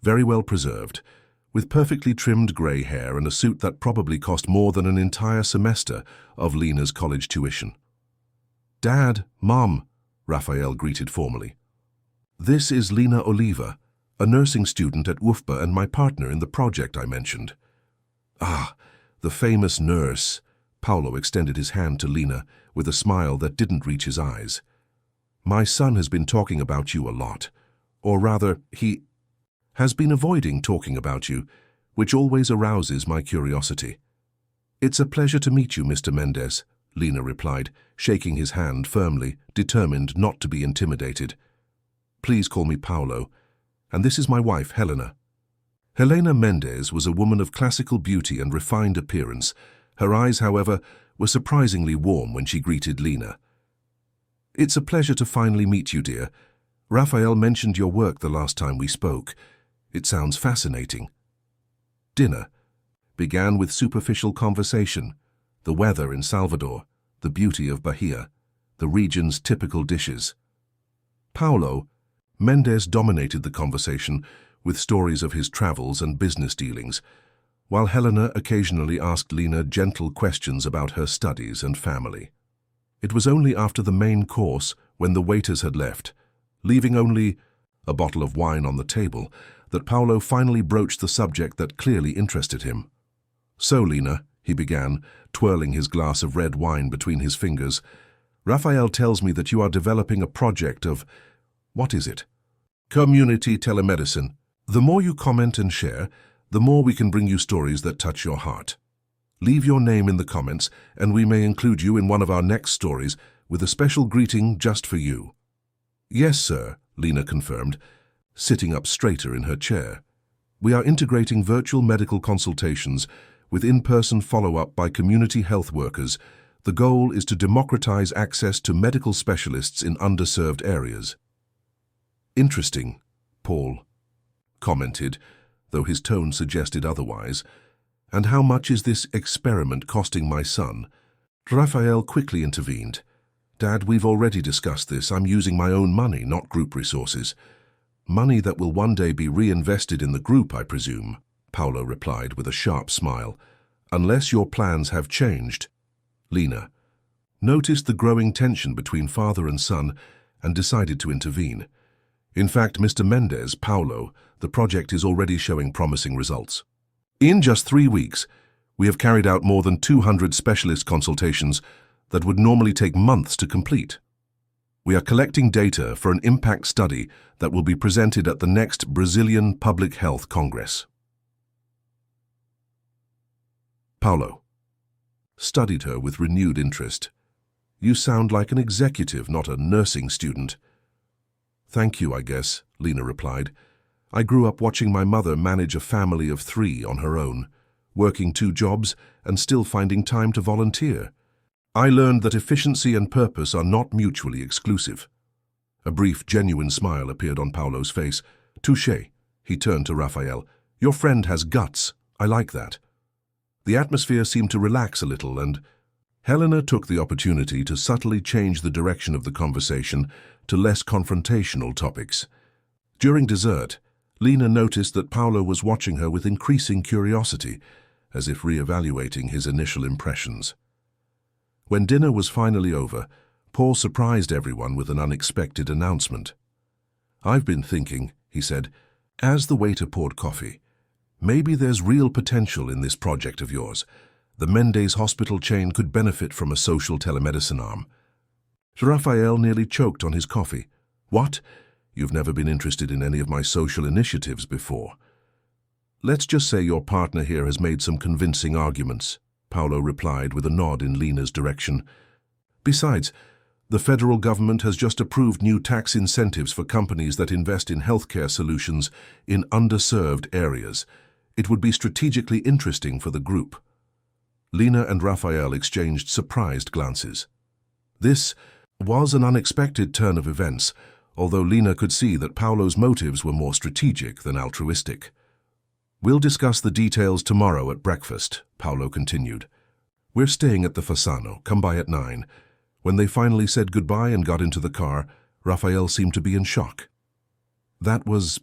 very well preserved, with perfectly trimmed grey hair and a suit that probably cost more than an entire semester of Lena's college tuition. Dad, Mom, Rafael greeted formally. This is Lena Oliva, a nursing student at UFBA and my partner in the project I mentioned. Ah, the famous nurse. Paulo extended his hand to Lena with a smile that didn't reach his eyes. My son has been talking about you a lot. Or rather, he has been avoiding talking about you, which always arouses my curiosity. It's a pleasure to meet you, Mr. Mendes, Lena replied, shaking his hand firmly, determined not to be intimidated. Please call me Paulo, and this is my wife, Helena. Helena Mendes was a woman of classical beauty and refined appearance. Her eyes, however, were surprisingly warm when she greeted Lena. It's a pleasure to finally meet you, dear. Rafael mentioned your work the last time we spoke. It sounds fascinating. Dinner began with superficial conversation, the weather in Salvador, the beauty of Bahia, the region's typical dishes. Paulo Mendes dominated the conversation with stories of his travels and business dealings, while Helena occasionally asked Lena gentle questions about her studies and family. It was only after the main course, when the waiters had left, leaving only a bottle of wine on the table, that Paulo finally broached the subject that clearly interested him. So, Lena, he began, twirling his glass of red wine between his fingers, Rafael tells me that you are developing a project of, what is it? Community telemedicine. The more you comment and share, the more we can bring you stories that touch your heart. Leave your name in the comments, and we may include you in one of our next stories with a special greeting just for you. Yes, sir, Lena confirmed, sitting up straighter in her chair. We are integrating virtual medical consultations with in-person follow-up by community health workers. The goal is to democratize access to medical specialists in underserved areas. Interesting, Paul commented, though his tone suggested otherwise. And how much is this experiment costing my son? Rafael quickly intervened. Dad, we've already discussed this. I'm using my own money, not group resources. Money that will one day be reinvested in the group, I presume, Paulo replied with a sharp smile. Unless your plans have changed. Lena noticed the growing tension between father and son and decided to intervene. In fact, Mr. Mendes, Paulo, the project is already showing promising results. In just 3 weeks, we have carried out more than 200 specialist consultations that would normally take months to complete. We are collecting data for an impact study that will be presented at the next Brazilian Public Health Congress. Paulo studied her with renewed interest. You sound like an executive, not a nursing student. Thank you, I guess, Lena replied. I grew up watching my mother manage a family of 3 on her own, working 2 jobs and still finding time to volunteer. I learned that efficiency and purpose are not mutually exclusive. A brief, genuine smile appeared on Paulo's face. Touché, he turned to Raphael. Your friend has guts. I like that. The atmosphere seemed to relax a little, and Helena took the opportunity to subtly change the direction of the conversation to less confrontational topics. During dessert, Lena noticed that Paulo was watching her with increasing curiosity, as if re-evaluating his initial impressions. When dinner was finally over, Paul surprised everyone with an unexpected announcement. I've been thinking, he said, as the waiter poured coffee. Maybe there's real potential in this project of yours. The Mendes hospital chain could benefit from a social telemedicine arm. Raphael nearly choked on his coffee. What? You've never been interested in any of my social initiatives before. Let's just say your partner here has made some convincing arguments, Paulo replied with a nod in Lena's direction. Besides, the federal government has just approved new tax incentives for companies that invest in healthcare solutions in underserved areas. It would be strategically interesting for the group. Lena and Raphael exchanged surprised glances. This was an unexpected turn of events, although Lena could see that Paulo's motives were more strategic than altruistic. We'll discuss the details tomorrow at breakfast, Paulo continued. We're staying at the Fasano. Come by at 9. When they finally said goodbye and got into the car, Raphael seemed to be in shock. That was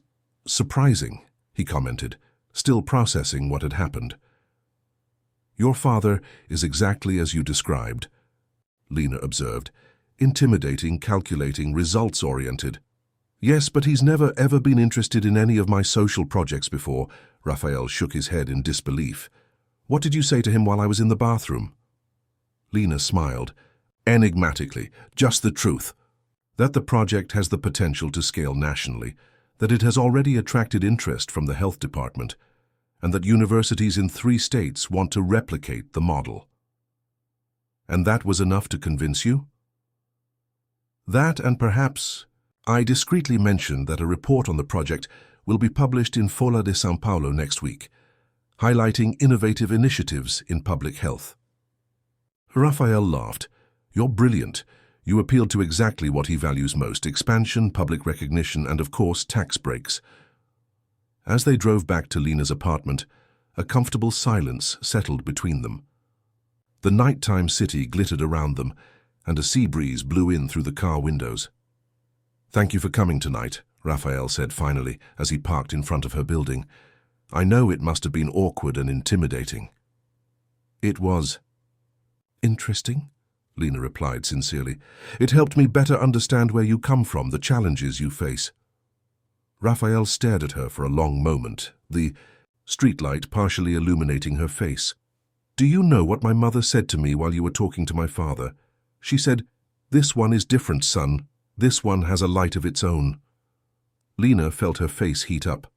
surprising, he commented, still processing what had happened. Your father is exactly as you described, Lena observed. Intimidating, calculating, results-oriented. Yes, but he's never ever been interested in any of my social projects before. Raphael shook his head in disbelief. What did you say to him while I was in the bathroom? Lena smiled, enigmatically, just the truth. That the project has the potential to scale nationally, that it has already attracted interest from the health department, and that universities in 3 states want to replicate the model. And that was enough to convince you? That, and perhaps, I discreetly mentioned that a report on the project will be published in Folha de São Paulo next week, highlighting innovative initiatives in public health. Raphael laughed. You're brilliant. You appealed to exactly what he values most: expansion, public recognition, and of course, tax breaks. As they drove back to Lena's apartment, a comfortable silence settled between them. The nighttime city glittered around them, and a sea breeze blew in through the car windows. Thank you for coming tonight, Raphael said finally, as he parked in front of her building. I know it must have been awkward and intimidating. It was interesting, Lena replied sincerely. It helped me better understand where you come from, the challenges you face. Raphael stared at her for a long moment, the streetlight partially illuminating her face. Do you know what my mother said to me while you were talking to my father? She said, "This one is different, son. This one has a light of its own." Lena felt her face heat up.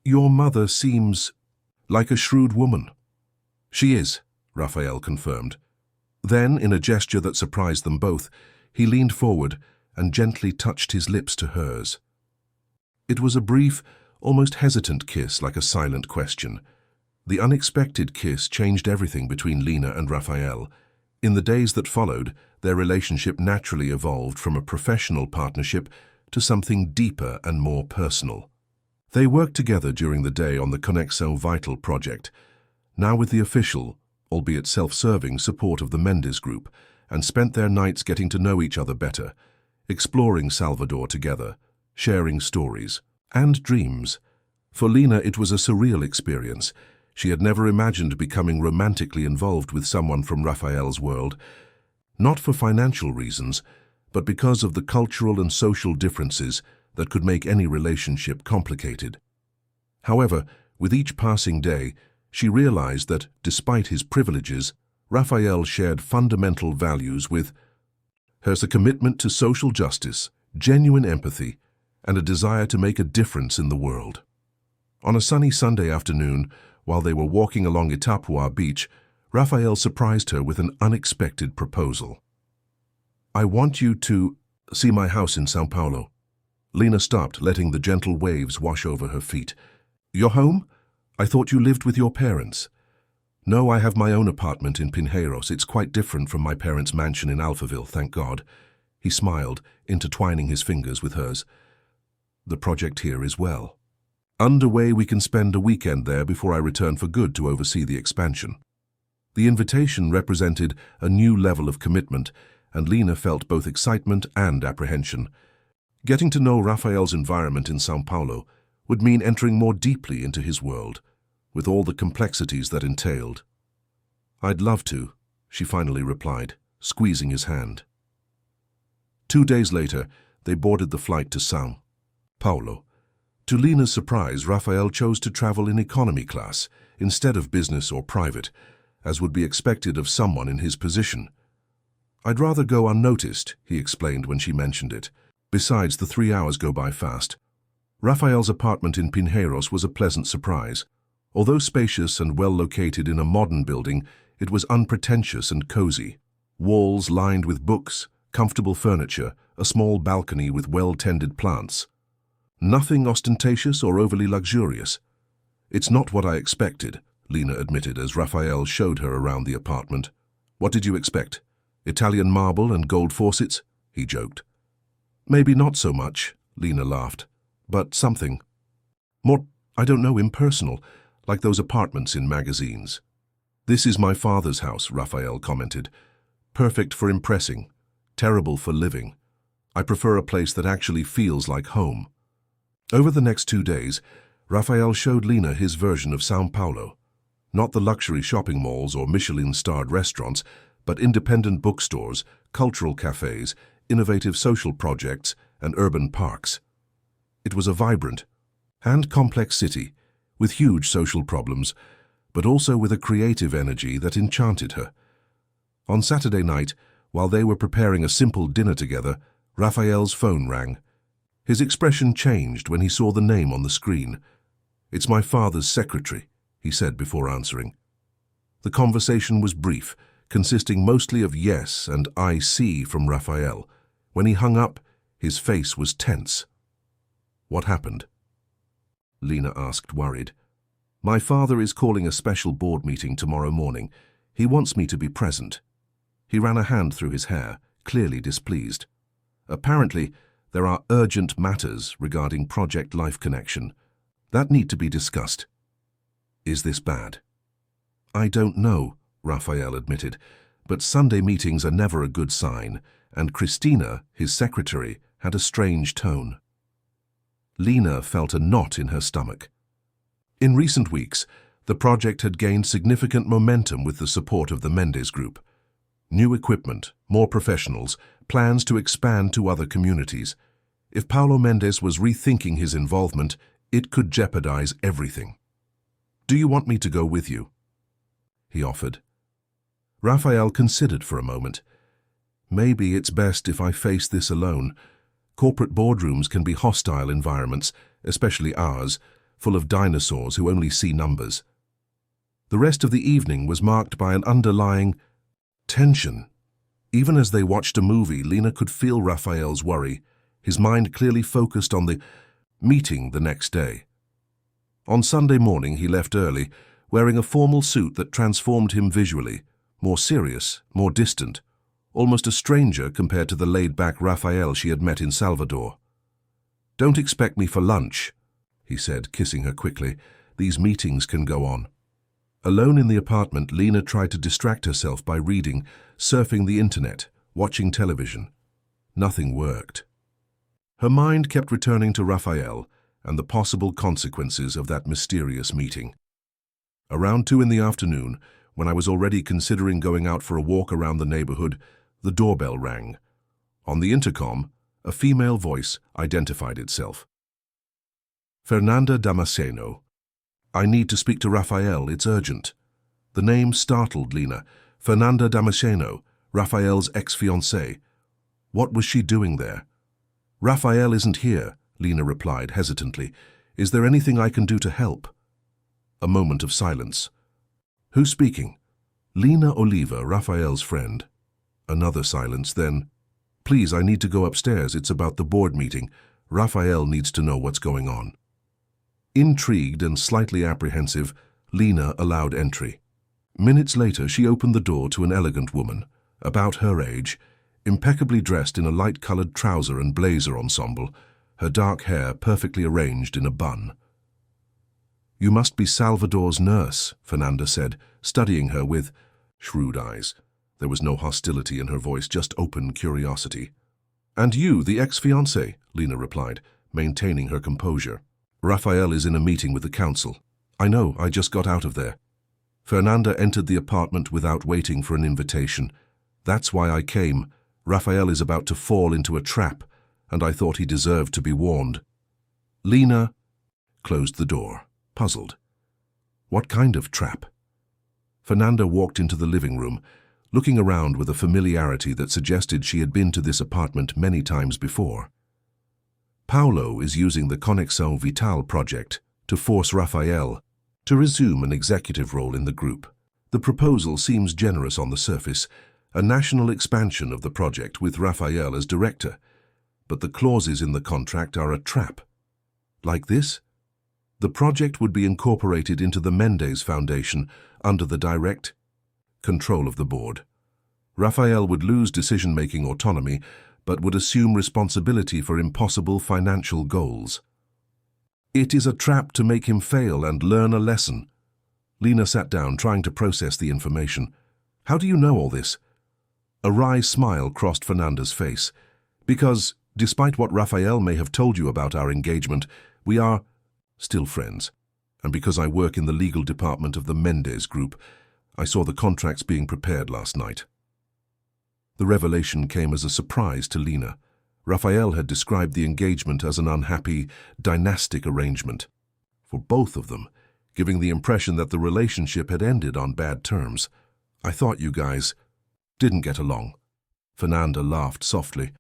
Your mother seems like a shrewd woman. She is, Raphael confirmed. Then, in a gesture that surprised them both, he leaned forward and gently touched his lips to hers. It was a brief, almost hesitant kiss, like a silent question. The unexpected kiss changed everything between Lena and Raphael. In the days that followed, their relationship naturally evolved from a professional partnership to something deeper and more personal. They worked together during the day on the Conexão Vital project, now with the official, albeit self-serving, support of the Mendes Group, and spent their nights getting to know each other better, exploring Salvador together, sharing stories and dreams. For Lena, it was a surreal experience. She had never imagined becoming romantically involved with someone from Raphael's world, not for financial reasons, but because of the cultural and social differences that could make any relationship complicated. However, with each passing day, she realized that, despite his privileges, Raphael shared fundamental values with has a commitment to social justice, genuine empathy, and a desire to make a difference in the world. On a sunny Sunday afternoon, while they were walking along Itapua Beach, Raphael surprised her with an unexpected proposal. "I want you to see my house in São Paulo." Lina stopped, letting the gentle waves wash over her feet. "Your home? I thought you lived with your parents." "No, I have my own apartment in Pinheiros. It's quite different from my parents' mansion in Alphaville, thank God." He smiled, intertwining his fingers with hers. "The project here is well underway. We can spend a weekend there before I return for good to oversee the expansion." The invitation represented a new level of commitment, and Lina felt both excitement and apprehension. Getting to know Raphael's environment in São Paulo would mean entering more deeply into his world, with all the complexities that entailed. "I'd love to," she finally replied, squeezing his hand. 2 days later, they boarded the flight to São Paulo. To Lina's surprise, Raphael chose to travel in economy class instead of business or private, as would be expected of someone in his position. "I'd rather go unnoticed," he explained when she mentioned it. Besides, the 3 hours go by fast. Raphael's apartment in Pinheiros was a pleasant surprise. Although spacious and well located in a modern building, it was unpretentious and cozy. Walls lined with books, comfortable furniture, a small balcony with well-tended plants. Nothing ostentatious or overly luxurious. "It's not what I expected," Lina admitted as Raphael showed her around the apartment. "What did you expect? Italian marble and gold faucets?" he joked. "Maybe not so much," Lina laughed, "but something. More, I don't know, impersonal, like those apartments in magazines." "This is my father's house," Raphael commented. "Perfect for impressing, terrible for living. I prefer a place that actually feels like home." Over the next 2 days, Raphael showed Lina his version of São Paulo. Not the luxury shopping malls or Michelin-starred restaurants, but independent bookstores, cultural cafes, innovative social projects, and urban parks. It was a vibrant and complex city, with huge social problems, but also with a creative energy that enchanted her. On Saturday night, while they were preparing a simple dinner together, Raphael's phone rang. His expression changed when he saw the name on the screen. "It's my father's secretary," he said before answering. The conversation was brief, consisting mostly of yes and I see from Raphael. When he hung up, his face was tense. "What happened?" Lina asked, worried. "My father is calling a special board meeting tomorrow morning. He wants me to be present." He ran a hand through his hair, clearly displeased. "Apparently, there are urgent matters regarding Project Life Connection that need to be discussed." "Is this bad?" "I don't know," Raphael admitted, "but Sunday meetings are never a good sign, and Christina, his secretary, had a strange tone." Lina felt a knot in her stomach. In recent weeks, the project had gained significant momentum with the support of the Mendes Group. New equipment, more professionals, plans to expand to other communities. If Paulo Mendes was rethinking his involvement, it could jeopardize everything. "Do you want me to go with you?" he offered. Raphael considered for a moment. "Maybe it's best if I face this alone. Corporate boardrooms can be hostile environments, especially ours, full of dinosaurs who only see numbers." The rest of the evening was marked by an underlying tension. Even as they watched a movie, Lina could feel Raphael's worry, his mind clearly focused on the meeting the next day. On Sunday morning, he left early, wearing a formal suit that transformed him visually, more serious, more distant, almost a stranger compared to the laid-back Raphael she had met in Salvador. "Don't expect me for lunch," he said, kissing her quickly. "These meetings can go on." Alone in the apartment, Lina tried to distract herself by reading, surfing the internet, watching television. Nothing worked. Her mind kept returning to Raphael and the possible consequences of that mysterious meeting. Around 2 in the afternoon, when I was already considering going out for a walk around the neighborhood, the doorbell rang. On the intercom, a female voice identified itself. "Fernanda Damasceno. I need to speak to Raphael, it's urgent." The name startled Lina. Fernanda Damasceno, Raphael's ex-fiancée. What was she doing there? Raphael isn't here, Lena replied hesitantly. Is there anything I can do to help? A moment of silence. Who's speaking? Lena Oliva, Raphael's friend. Another silence, then, please, I need to go upstairs. It's about the board meeting. Raphael needs to know what's going on. Intrigued and slightly apprehensive, Lena allowed entry. Minutes later, she opened the door to an elegant woman, about her age, impeccably dressed in a light-colored trouser and blazer ensemble, her dark hair perfectly arranged in a bun. You must be Salvador's nurse, Fernanda said, studying her with shrewd eyes. There was no hostility in her voice, just open curiosity. And you, the ex-fiancé, Lena replied, maintaining her composure. Raphael is in a meeting with the council. I know, I just got out of there. Fernanda entered the apartment without waiting for an invitation. That's why I came. Raphael is about to fall into a trap, and I thought he deserved to be warned. Lena closed the door, puzzled. What kind of trap? Fernanda walked into the living room, looking around with a familiarity that suggested she had been to this apartment many times before. Paulo is using the Conexão Vital project to force Raphael to resume an executive role in the group. The proposal seems generous on the surface, a national expansion of the project with Raphael as director, but the clauses in the contract are a trap. Like this? The project would be incorporated into the Mendes Foundation under the direct control of the board. Raphael would lose decision-making autonomy, but would assume responsibility for impossible financial goals. It is a trap to make him fail and learn a lesson. Lena sat down, trying to process the information. How do you know all this? A wry smile crossed Fernanda's face. Because, despite what Raphael may have told you about our engagement, we are still friends. And because I work in the legal department of the Mendes Group, I saw the contracts being prepared last night. The revelation came as a surprise to Lena. Raphael had described the engagement as an unhappy, dynastic arrangement for both of them, giving the impression that the relationship had ended on bad terms. I thought you guys didn't get along. Fernanda laughed softly.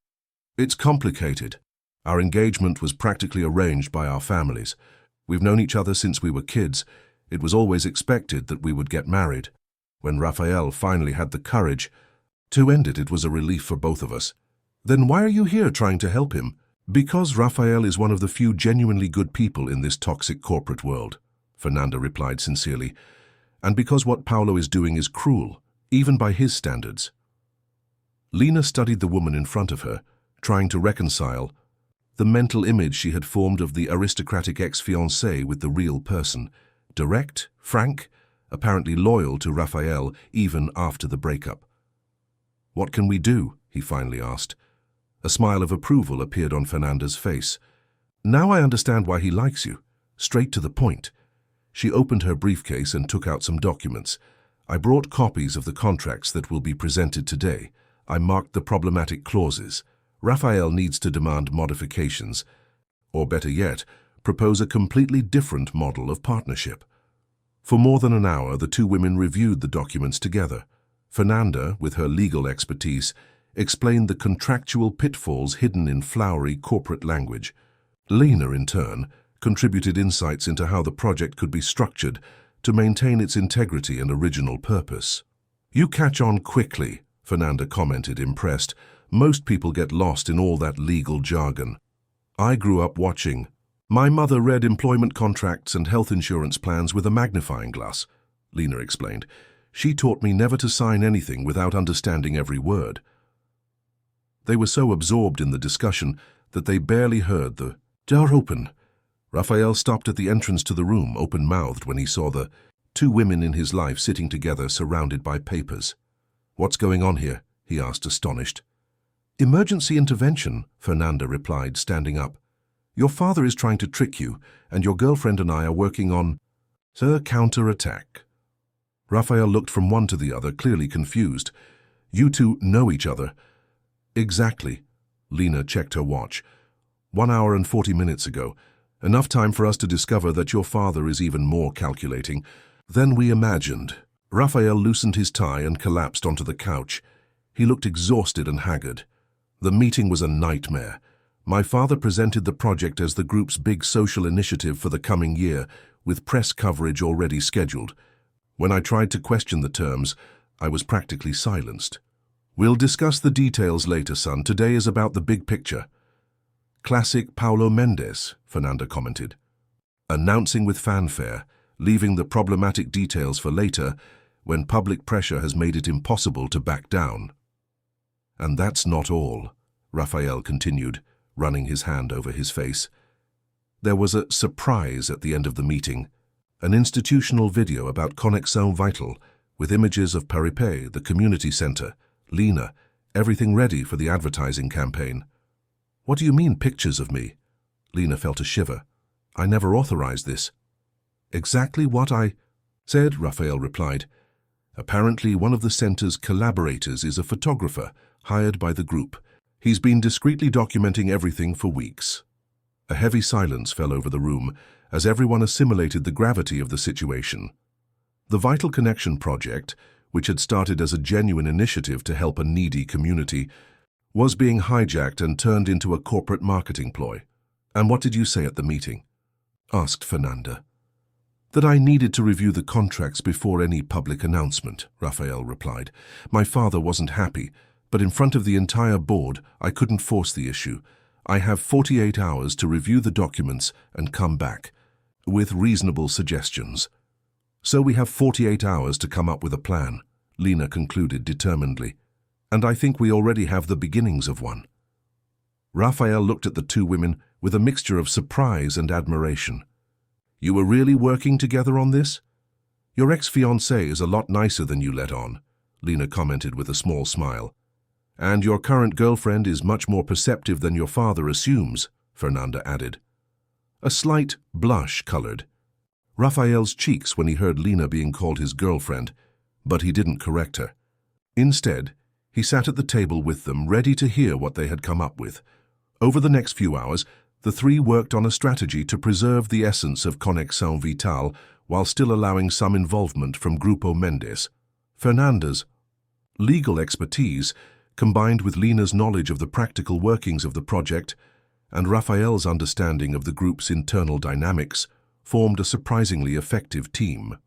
It's complicated. Our engagement was practically arranged by our families. We've known each other since we were kids. It was always expected that we would get married. When Raphael finally had the courage to end it, it was a relief for both of us. Then why are you here trying to help him? Because Raphael is one of the few genuinely good people in this toxic corporate world, Fernanda replied sincerely, and because what Paulo is doing is cruel, even by his standards. Lena studied the woman in front of her, trying to reconcile the mental image she had formed of the aristocratic ex-fiancé with the real person, direct, frank, apparently loyal to Raphael even after the breakup. What can we do? He finally asked. A smile of approval appeared on Fernanda's face. Now I understand why he likes you. Straight to the point. She opened her briefcase and took out some documents. I brought copies of the contracts that will be presented today. I marked the problematic clauses. Raphael needs to demand modifications, or better yet, propose a completely different model of partnership. For more than an hour, the two women reviewed the documents together. Fernanda, with her legal expertise, explained the contractual pitfalls hidden in flowery corporate language. Lena, in turn, contributed insights into how the project could be structured to maintain its integrity and original purpose. You catch on quickly, Fernanda commented, impressed. Most people get lost in all that legal jargon. I grew up watching. My mother read employment contracts and health insurance plans with a magnifying glass, Lena explained. She taught me never to sign anything without understanding every word. They were so absorbed in the discussion that they barely heard the door open. Raphael stopped at the entrance to the room, open-mouthed, when he saw the two women in his life sitting together surrounded by papers. What's going on here? He asked, astonished. Emergency intervention, Fernanda replied, standing up. Your father is trying to trick you, and your girlfriend and I are working on a counter-attack. Raphael looked from one to the other, clearly confused. You two know each other. Exactly. Lena checked her watch. 1 hour and 40 minutes ago. Enough time for us to discover that your father is even more calculating than we imagined. Raphael loosened his tie and collapsed onto the couch. He looked exhausted and haggard. The meeting was a nightmare. My father presented the project as the group's big social initiative for the coming year, with press coverage already scheduled. When I tried to question the terms, I was practically silenced. "We'll discuss the details later, son. Today is about the big picture." "Classic Paulo Mendes," Fernanda commented. Announcing with fanfare, leaving the problematic details for later, when public pressure has made it impossible to back down. "And that's not all," Raphael continued, running his hand over his face. "There was a surprise at the end of the meeting, an institutional video about Connexion Vital, with images of Paripé, the community center, Lena, everything ready for the advertising campaign." "What do you mean, pictures of me?" Lena felt a shiver. "I never authorized this." "Exactly what I said," Raphael replied. "Apparently one of the center's collaborators is a photographer hired by the group. He's been discreetly documenting everything for weeks." A heavy silence fell over the room as everyone assimilated the gravity of the situation. The Vital Connection project, which had started as a genuine initiative to help a needy community, was being hijacked and turned into a corporate marketing ploy. "And what did you say at the meeting?" asked Fernanda. "That I needed to review the contracts before any public announcement," Raphael replied. "My father wasn't happy, but in front of the entire board, I couldn't force the issue. I have 48 hours to review the documents and come back, with reasonable suggestions." "So we have 48 hours to come up with a plan," Lena concluded determinedly. "And I think we already have the beginnings of one." Raphael looked at the two women with a mixture of surprise and admiration. "You were really working together on this?" "Your ex-fiancé is a lot nicer than you let on," Lena commented with a small smile. "And your current girlfriend is much more perceptive than your father assumes," Fernanda added. A slight blush colored Raphael's cheeks when he heard Lena being called his girlfriend, but he didn't correct her. Instead, he sat at the table with them, ready to hear what they had come up with. Over the next few hours, the three worked on a strategy to preserve the essence of Connexion Vital while still allowing some involvement from Grupo Mendes. Fernanda's legal expertise, combined with Lena's knowledge of the practical workings of the project and Raphael's understanding of the group's internal dynamics, formed a surprisingly effective team.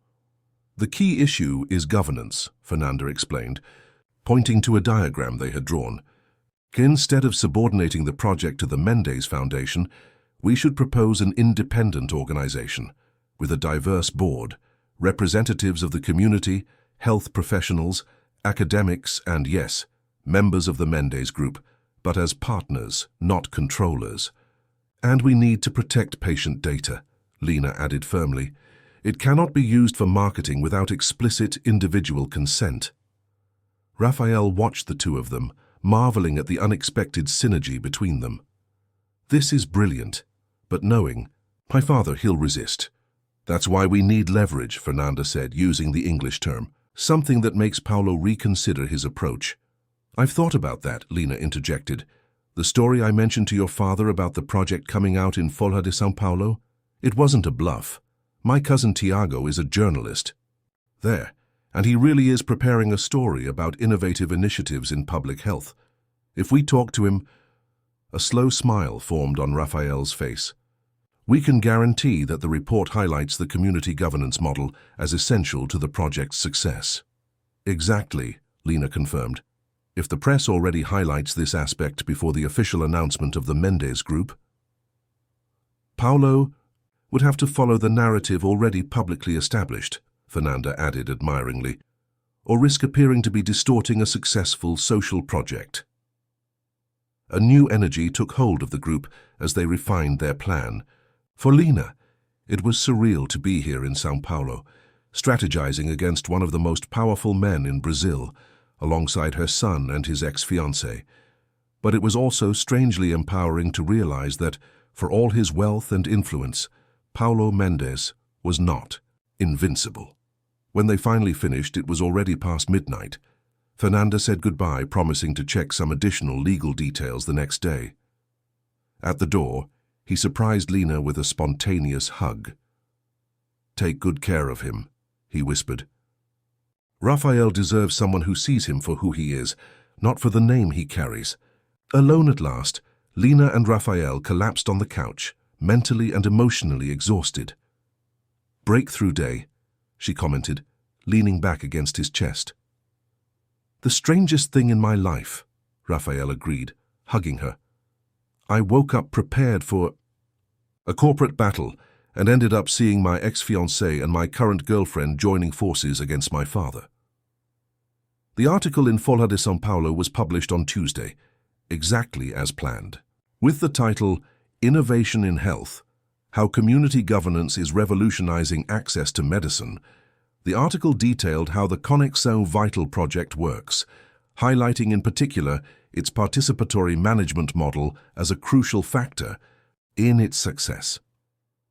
"The key issue is governance," Fernanda explained, pointing to a diagram they had drawn. "Instead of subordinating the project to the Mendes Foundation, we should propose an independent organization with a diverse board, representatives of the community, health professionals, academics, and yes, members of the Mendes Group, but as partners, not controllers. And we need to protect patient data," Lena added firmly. "It cannot be used for marketing without explicit individual consent." Raphael watched the two of them, marveling at the unexpected synergy between them. "This is brilliant, but knowing, my father, he'll resist." "That's why we need leverage," Fernanda said, using the English term, "something that makes Paulo reconsider his approach." "I've thought about that," Lena interjected. "The story I mentioned to your father about the project coming out in Folha de São Paulo? It wasn't a bluff. My cousin Tiago is a journalist there, and he really is preparing a story about innovative initiatives in public health. If we talk to him..." A slow smile formed on Raphael's face. "We can guarantee that the report highlights the community governance model as essential to the project's success." "Exactly," Lena confirmed. "If the press already highlights this aspect before the official announcement of the Mendes Group, Paulo would have to follow the narrative already publicly established," Fernanda added admiringly, "or risk appearing to be distorting a successful social project." A new energy took hold of the group as they refined their plan. For Lena, it was surreal to be here in São Paulo, strategizing against one of the most powerful men in Brazil, alongside her son and his ex-fiancé. But it was also strangely empowering to realize that, for all his wealth and influence, Paulo Mendes was not invincible. When they finally finished, it was already past midnight. Fernanda said goodbye, promising to check some additional legal details the next day. At the door, he surprised Lena with a spontaneous hug. "Take good care of him," he whispered. "Raphael deserves someone who sees him for who he is, not for the name he carries. Alone at last, Lena and Raphael collapsed on the couch, mentally and emotionally exhausted. "Breakthrough day," she commented, leaning back against his chest. "The strangest thing in my life," Raphael agreed, hugging her. "I woke up prepared for a corporate battle and ended up seeing my ex-fiancée and my current girlfriend joining forces against my father." The article in Folha de São Paulo was published on Tuesday, exactly as planned. With the title, "Innovation in Health: How Community Governance is Revolutionizing Access to Medicine," the article detailed how the Conexão Vital project works, highlighting in particular its participatory management model as a crucial factor in its success.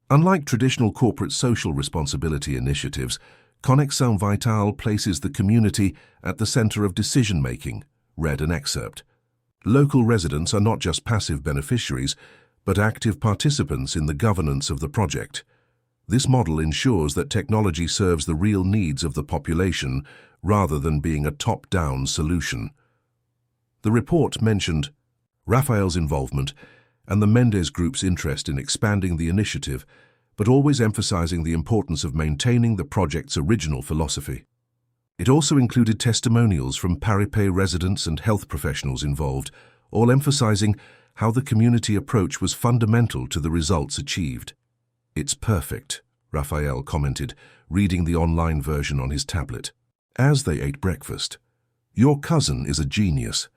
Unlike traditional corporate social responsibility initiatives, Conexão Vital places the community at the center of decision-making, read an excerpt. Local residents are not just passive beneficiaries, but active participants in the governance of the project. This model ensures that technology serves the real needs of the population rather than being a top-down solution. The report mentioned Raphael's involvement and the Mendes Group's interest in expanding the initiative, but always emphasizing the importance of maintaining the project's original philosophy. It also included testimonials from Paripé residents and health professionals involved, all emphasizing how the community approach was fundamental to the results achieved. "It's perfect," Raphael commented, reading the online version on his tablet. As they ate breakfast, "Your cousin is a genius.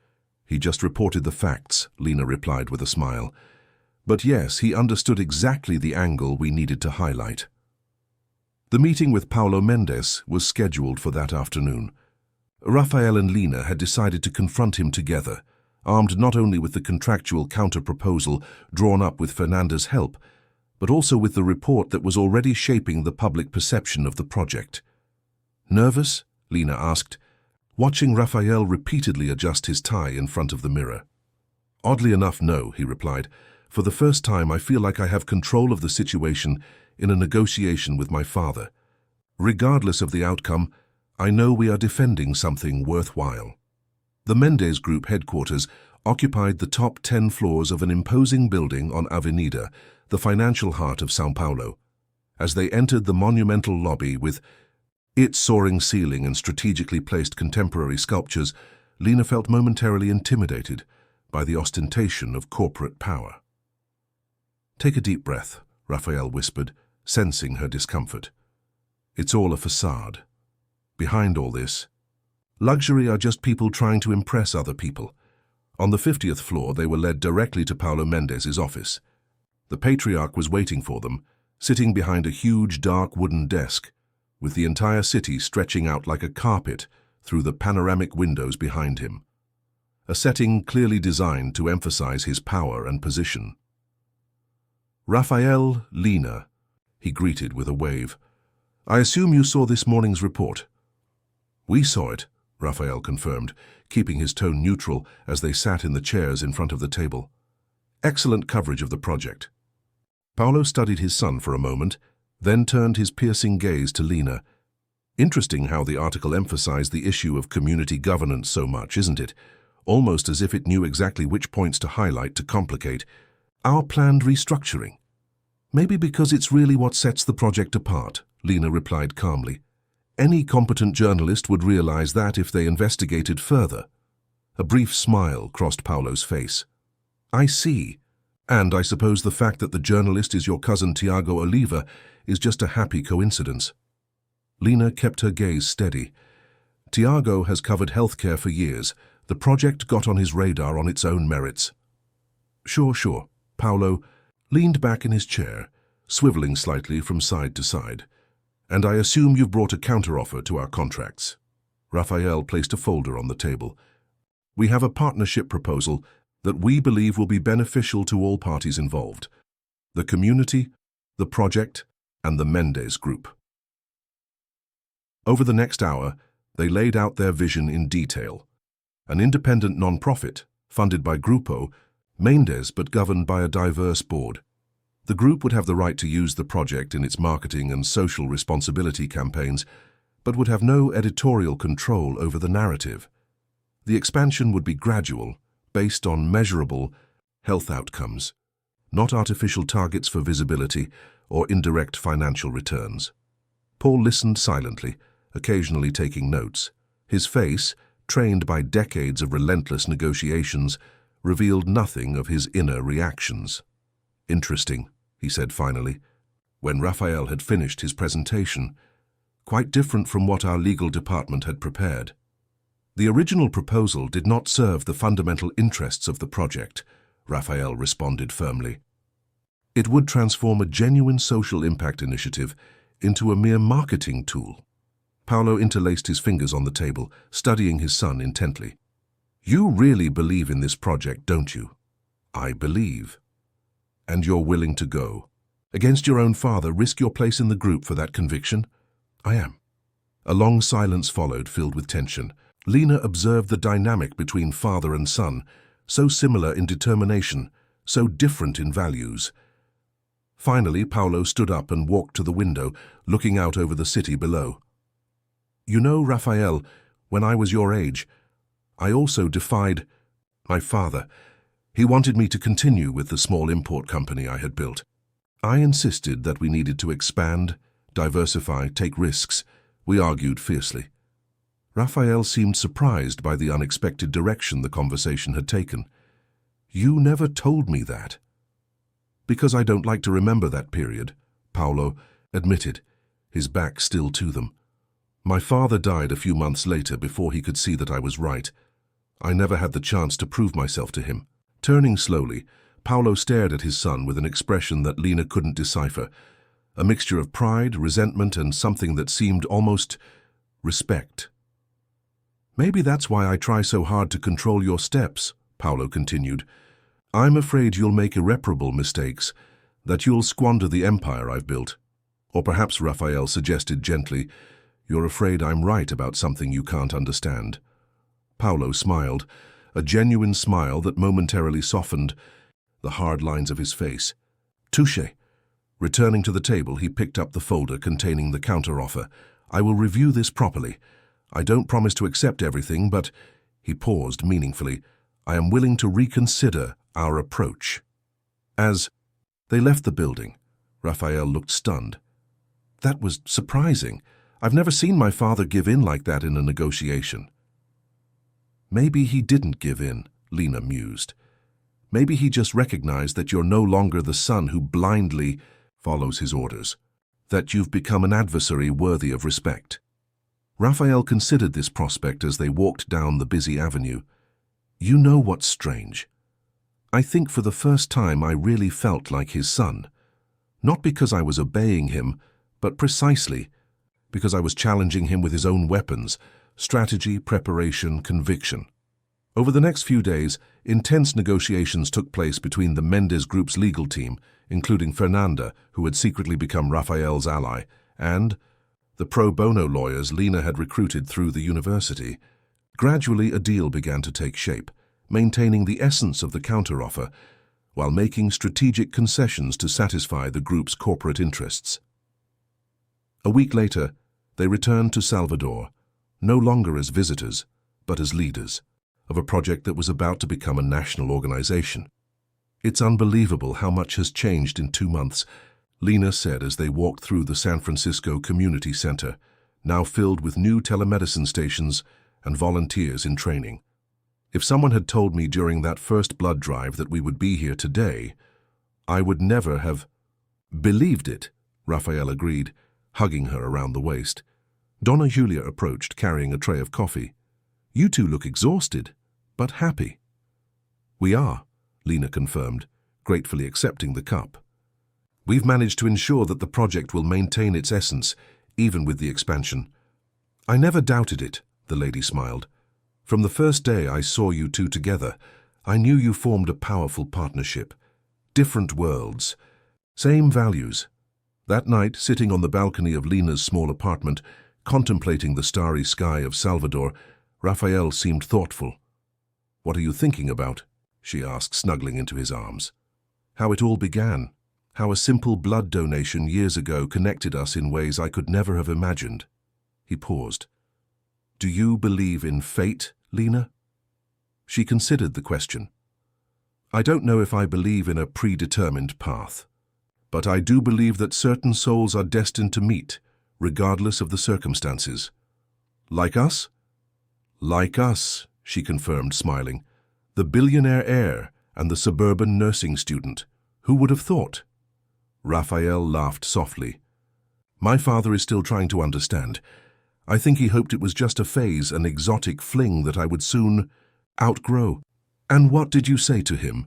He just reported the facts," Lena replied with a smile. "But yes, he understood exactly the angle we needed to highlight." The meeting with Paulo Mendes was scheduled for that afternoon. Raphael and Lena had decided to confront him together, armed not only with the contractual counter-proposal drawn up with Fernanda's help, but also with the report that was already shaping the public perception of the project. "Nervous?" Lena asked, watching Raphael repeatedly adjust his tie in front of the mirror. "Oddly enough, no," he replied. "For the first time, I feel like I have control of the situation in a negotiation with my father. Regardless of the outcome, I know we are defending something worthwhile." The Mendes Group headquarters occupied the top 10 floors of an imposing building on Avenida, the financial heart of São Paulo. As they entered the monumental lobby with its soaring ceiling and strategically placed contemporary sculptures, Lena felt momentarily intimidated by the ostentation of corporate power. "Take a deep breath," Raphael whispered, sensing her discomfort. "It's all a facade. Behind all this, luxury are just people trying to impress other people." On the 50th floor, they were led directly to Paulo Mendes' office. The patriarch was waiting for them, sitting behind a huge dark wooden desk, with the entire city stretching out like a carpet through the panoramic windows behind him. A setting clearly designed to emphasize his power and position. "Raphael, Lena," he greeted with a wave. "I assume you saw this morning's report." "We saw it," Raphael confirmed, keeping his tone neutral as they sat in the chairs in front of the table. "Excellent coverage of the project." Paulo studied his son for a moment, then turned his piercing gaze to Lena. "Interesting how the article emphasized the issue of community governance so much, isn't it? Almost as if it knew exactly which points to highlight to complicate our planned restructuring." "Maybe because it's really what sets the project apart," Lena replied calmly. "Any competent journalist would realize that if they investigated further." A brief smile crossed Paulo's face. "I see. And I suppose the fact that the journalist is your cousin Tiago Oliva is just a happy coincidence." Lena kept her gaze steady. "Tiago has covered healthcare for years. The project got on his radar on its own merits." Sure. Paulo leaned back in his chair, swiveling slightly from side to side. "And I assume you've brought a counteroffer to our contracts." Raphael placed a folder on the table. "We have a partnership proposal that we believe will be beneficial to all parties involved: the community, the project, and the Mendes Group." Over the next hour, they laid out their vision in detail. An independent non-profit, funded by Grupo Mendes but governed by a diverse board. The group would have the right to use the project in its marketing and social responsibility campaigns, but would have no editorial control over the narrative. The expansion would be gradual, based on measurable health outcomes, not artificial targets for visibility or indirect financial returns. Paul listened silently, occasionally taking notes. His face, trained by decades of relentless negotiations, revealed nothing of his inner reactions. "Interesting," he said finally, when Raphael had finished his presentation. "Quite different from what our legal department had prepared." "The original proposal did not serve the fundamental interests of the project," Raphael responded firmly. "It would transform a genuine social impact initiative into a mere marketing tool." Paolo interlaced his fingers on the table, studying his son intently. "You really believe in this project, don't you?" "I believe." "And you're willing to go? Against your own father, risk your place in the group for that conviction?" "I am." A long silence followed, filled with tension. Lena observed the dynamic between father and son, so similar in determination, so different in values. Finally, Paolo stood up and walked to the window, looking out over the city below. "You know, Raphael, when I was your age, I also defied my father. He wanted me to continue with the small import company I had built. I insisted that we needed to expand, diversify, take risks. We argued fiercely." Raphael seemed surprised by the unexpected direction the conversation had taken. "You never told me that." "Because I don't like to remember that period," Paolo admitted, his back still to them. "My father died a few months later before he could see that I was right. I never had the chance to prove myself to him." Turning slowly, Paolo stared at his son with an expression that Lena couldn't decipher, a mixture of pride, resentment, and something that seemed almost respect. "Maybe that's why I try so hard to control your steps," Paolo continued. "I'm afraid you'll make irreparable mistakes, that you'll squander the empire I've built." Or perhaps, Raphael suggested gently, "You're afraid I'm right about something you can't understand." Paolo smiled, a genuine smile that momentarily softened the hard lines of his face. "Touché." Returning to the table, he picked up the folder containing the counteroffer. "I will review this properly. I don't promise to accept everything, but," he paused meaningfully, "I am willing to reconsider our approach." As they left the building, Raphael looked stunned. "That was surprising. I've never seen my father give in like that in a negotiation." "Maybe he didn't give in," Lena mused. "Maybe he just recognized that you're no longer the son who blindly follows his orders, that you've become an adversary worthy of respect." Raphael considered this prospect as they walked down the busy avenue. "You know what's strange? I think for the first time I really felt like his son. Not because I was obeying him, but precisely because I was challenging him with his own weapons: strategy, preparation, conviction." Over the next few days, intense negotiations took place between the Mendes Group's legal team, including Fernanda, who had secretly become Raphael's ally, and the pro bono lawyers Lena had recruited through the university. Gradually, a deal began to take shape, maintaining the essence of the counteroffer, while making strategic concessions to satisfy the group's corporate interests. A week later, they returned to Salvador, no longer as visitors, but as leaders of a project that was about to become a national organization. "It's unbelievable how much has changed in 2 months," Lena said as they walked through the San Francisco Community Center, now filled with new telemedicine stations and volunteers in training. "If someone had told me during that first blood drive that we would be here today, I would never have believed it," Raphael agreed, hugging her around the waist. Donna Julia approached, carrying a tray of coffee. "You two look exhausted, but happy." "We are," Lena confirmed, gratefully accepting the cup. "We've managed to ensure that the project will maintain its essence, even with the expansion." "I never doubted it," the lady smiled. "From the first day I saw you two together, I knew you formed a powerful partnership. Different worlds, same values." That night, sitting on the balcony of Lena's small apartment, contemplating the starry sky of Salvador, Raphael seemed thoughtful. "What are you thinking about?" she asked, snuggling into his arms. "How it all began. How a simple blood donation years ago connected us in ways I could never have imagined." He paused. "Do you believe in fate, Lena?" She considered the question. I don't know if I believe in a predetermined path, but I do believe that certain souls are destined to meet, regardless of the circumstances. Like us? Like us, she confirmed, smiling. The billionaire heir and the suburban nursing student. Who would have thought? Raphael laughed softly. My father is still trying to understand. I think he hoped it was just a phase, an exotic fling that I would soon outgrow. And what did you say to him?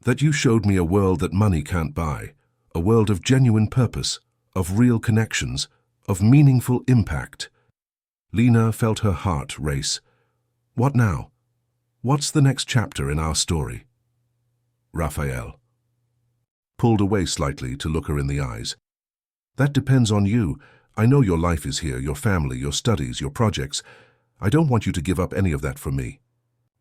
That you showed me a world that money can't buy, a world of genuine purpose, of real connections, of meaningful impact. Lena felt her heart race. What now? What's the next chapter in our story? Raphael pulled away slightly to look her in the eyes. That depends on you. I know your life is here, your family, your studies, your projects. I don't want you to give up any of that for me.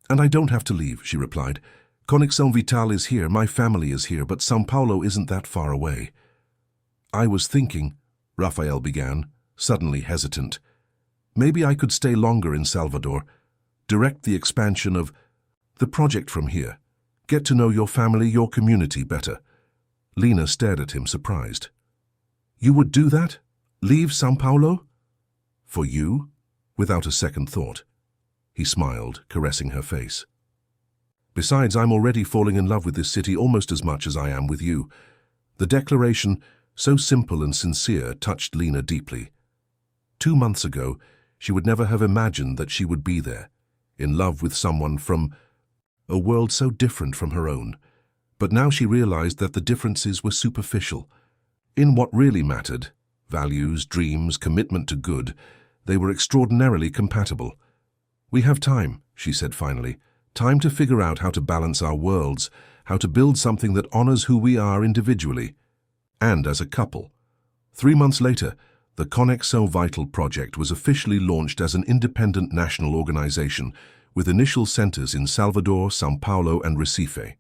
And I don't have to leave, she replied. Conexão Vital is here, my family is here, but São Paulo isn't that far away. I was thinking, Raphael began, suddenly hesitant. Maybe I could stay longer in Salvador, direct the expansion of the project from here, get to know your family, your community better. Lena stared at him, surprised. You would do that? Leave São Paulo? For you? Without a second thought. He smiled, caressing her face. Besides, I'm already falling in love with this city almost as much as I am with you. The declaration, so simple and sincere, touched Lena deeply. 2 months ago, she would never have imagined that she would be there, in love with someone from a world so different from her own. But now she realized that the differences were superficial. In what really mattered, values, dreams, commitment to good, they were extraordinarily compatible. We have time, she said finally, time to figure out how to balance our worlds, how to build something that honors who we are individually and as a couple. 3 months later, the Conexão Vital project was officially launched as an independent national organization with initial centers in Salvador, São Paulo, and Recife.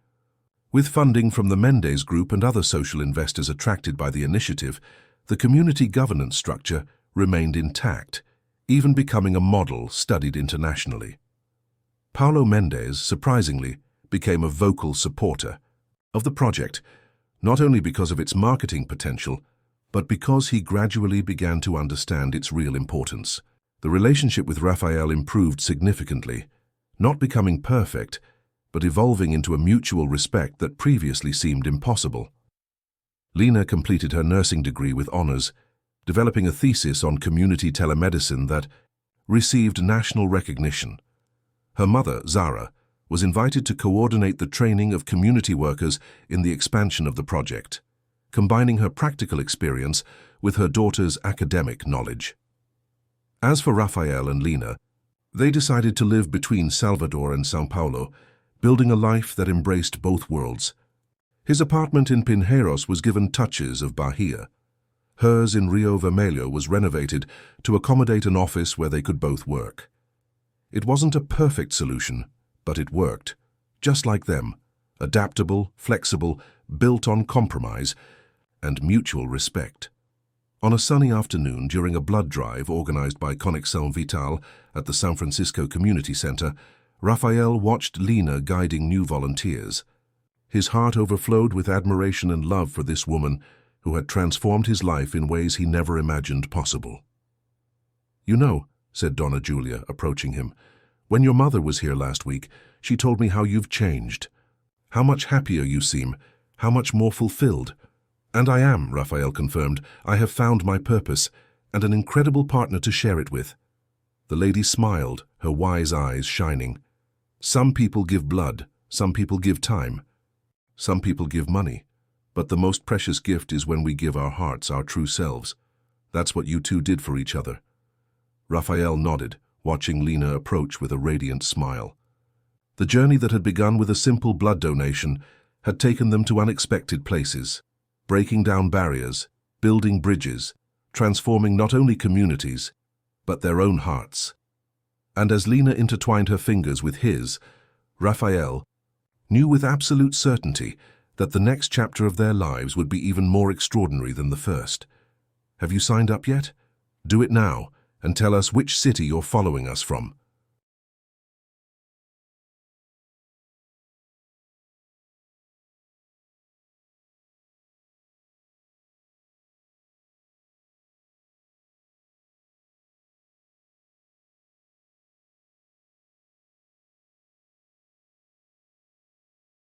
With funding from the Mendes Group and other social investors attracted by the initiative, the community governance structure remained intact, even becoming a model studied internationally. Paulo Mendes, surprisingly, became a vocal supporter of the project, not only because of its marketing potential, but because he gradually began to understand its real importance. The relationship with Raphael improved significantly, not becoming perfect, but evolving into a mutual respect that previously seemed impossible. Lena completed her nursing degree with honors, developing a thesis on community telemedicine that received national recognition. Her mother, Zara, was invited to coordinate the training of community workers in the expansion of the project, combining her practical experience with her daughter's academic knowledge. As for Raphael and Lena, they decided to live between Salvador and São Paulo, building a life that embraced both worlds. His apartment in Pinheiros was given touches of Bahia. Hers in Rio Vermelho was renovated to accommodate an office where they could both work. It wasn't a perfect solution, but it worked, just like them, adaptable, flexible, built on compromise and mutual respect. On a sunny afternoon during a blood drive organized by Conexão Vital at the San Francisco Community Center, Raphael watched Lena guiding new volunteers. His heart overflowed with admiration and love for this woman who had transformed his life in ways he never imagined possible. You know, said Donna Julia, approaching him, when your mother was here last week, she told me how you've changed, how much happier you seem, how much more fulfilled. And I am, Raphael confirmed. I have found my purpose and an incredible partner to share it with. The lady smiled, her wise eyes shining. Some people give blood, some people give time, some people give money, but the most precious gift is when we give our hearts, our true selves. That's what you two did for each other. Raphael nodded, watching Lena approach with a radiant smile. The journey that had begun with a simple blood donation had taken them to unexpected places, breaking down barriers, building bridges, transforming not only communities, but their own hearts. And as Lena intertwined her fingers with his, Raphael knew with absolute certainty that the next chapter of their lives would be even more extraordinary than the first. Have you signed up yet? Do it now, and tell us which city you're following us from.